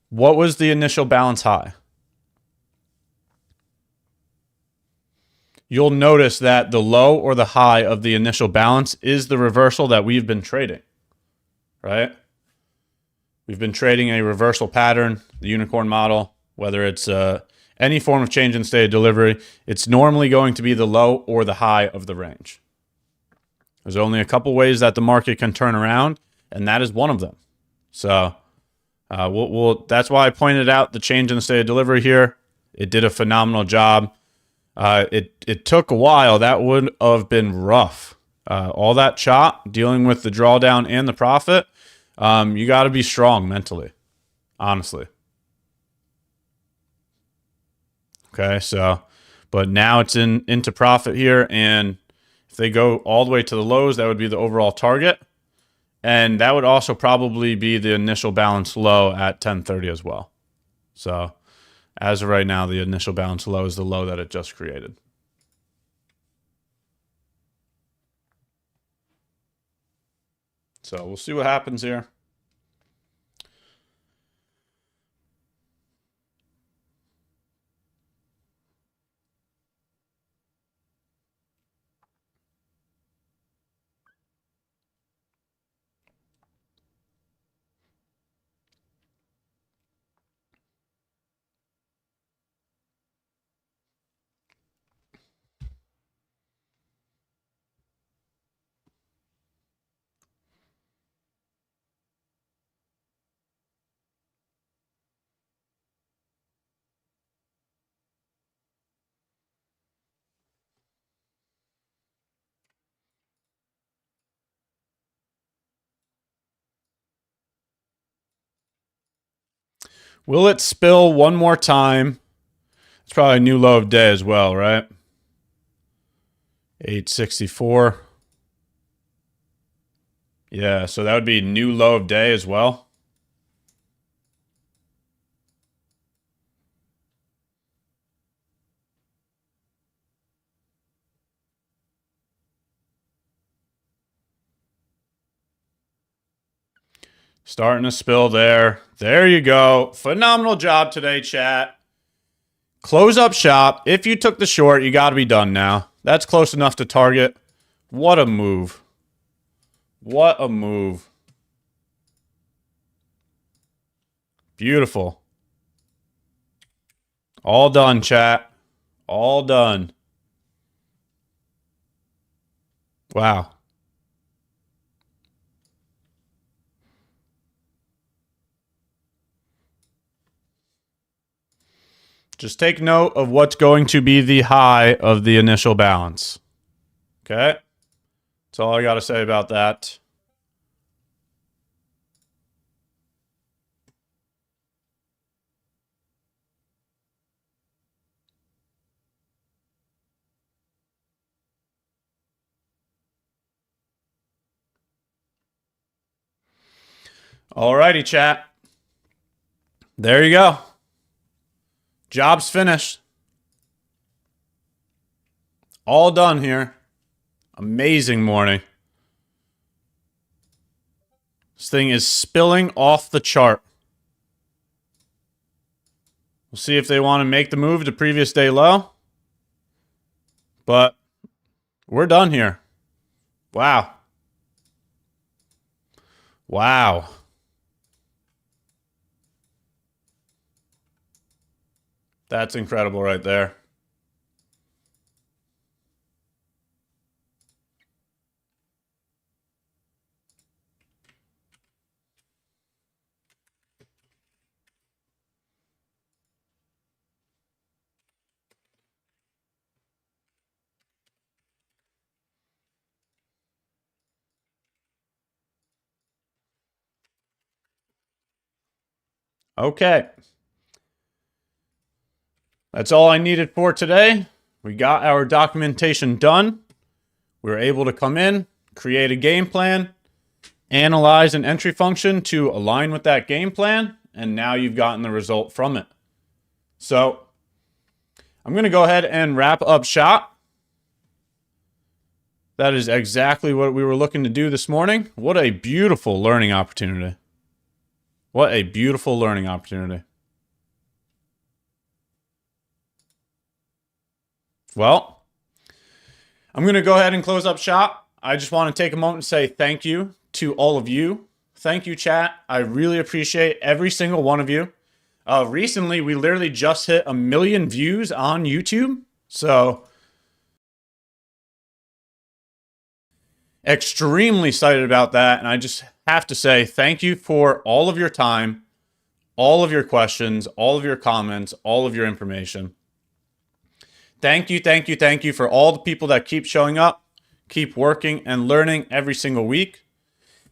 What was the initial balance high? You'll notice that the low or the high of the initial balance is the reversal that we've been trading, right? We've been trading a reversal pattern, the unicorn model, whether it's any form of change in state of delivery. It's normally going to be the low or the high of the range. There's only a couple ways that the market can turn around, and that is one of them. So that's why I pointed out the change in the state of delivery here. It did a phenomenal job. It took a while. That would have been rough. All that chop, dealing with the drawdown and the profit, you got to be strong mentally, honestly. Okay, so, but now it's into profit here, and if they go all the way to the lows, that would be the overall target. And that would also probably be the initial balance low at 10:30 as well. So as of right now, the initial balance low is the low that it just created. So we'll see what happens here. Will it spill one more time? It's probably a new low of day as well, right? 864. Yeah, so that would be new low of day as well. Starting to spill there. There you go. Phenomenal job today, chat. Close up shop. If you took the short, you got to be done now. That's close enough to target. What a move. What a move. Beautiful. All done, chat. All done. Wow. Just take note of what's going to be the high of the initial balance. Okay? That's all I got to say about that. Alrighty, chat. There you go. Job's finished. All done here. Amazing morning. This thing is spilling off the chart. We'll see if they want to make the move to previous day low. But we're done here. Wow. Wow. That's incredible right there. Okay. That's all I needed for today. We got our documentation done. We were able to come in, create a game plan, analyze an entry function to align with that game plan, and now you've gotten the result from it. So I'm going to go ahead and wrap up shop. That is exactly what we were looking to do this morning. What a beautiful learning opportunity. What a beautiful learning opportunity. Well, I'm going to go ahead and close up shop. I just want to take a moment and say thank you to all of you. Thank you, chat. I really appreciate every single one of you. Recently, we literally just hit 1 million views on YouTube. So, extremely excited about that. And I just have to say thank you for all of your time, all of your questions, all of your comments, all of your information. Thank you, thank you, thank you for all the people that keep showing up, keep working and learning every single week.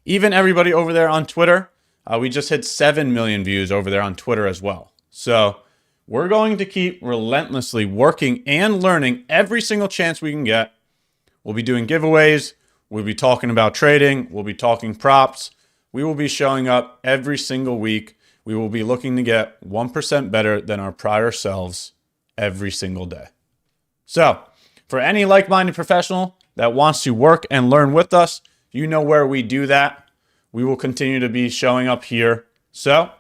Even everybody over there on Twitter. We just hit 7 million views over there on Twitter as well. So we're going to keep relentlessly working and learning every single chance we can get. We'll be doing giveaways. We'll be talking about trading. We'll be talking props. We will be showing up every single week. We will be looking to get 1% better than our prior selves every single day. So for any like-minded professional that wants to work and learn with us, you know where we do that. We will continue to be showing up here. So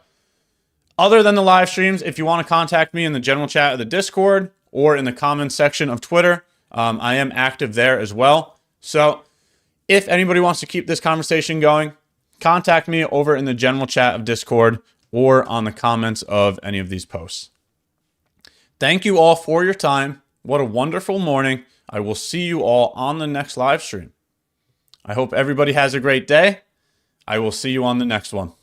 other than the live streams, if you want to contact me in the general chat of the Discord or in the comments section of Twitter, I am active there as well. So if anybody wants to keep this conversation going, contact me over in the general chat of Discord or on the comments of any of these posts. Thank you all for your time. What a wonderful morning. I will see you all on the next live stream. I hope everybody has a great day. I will see you on the next one.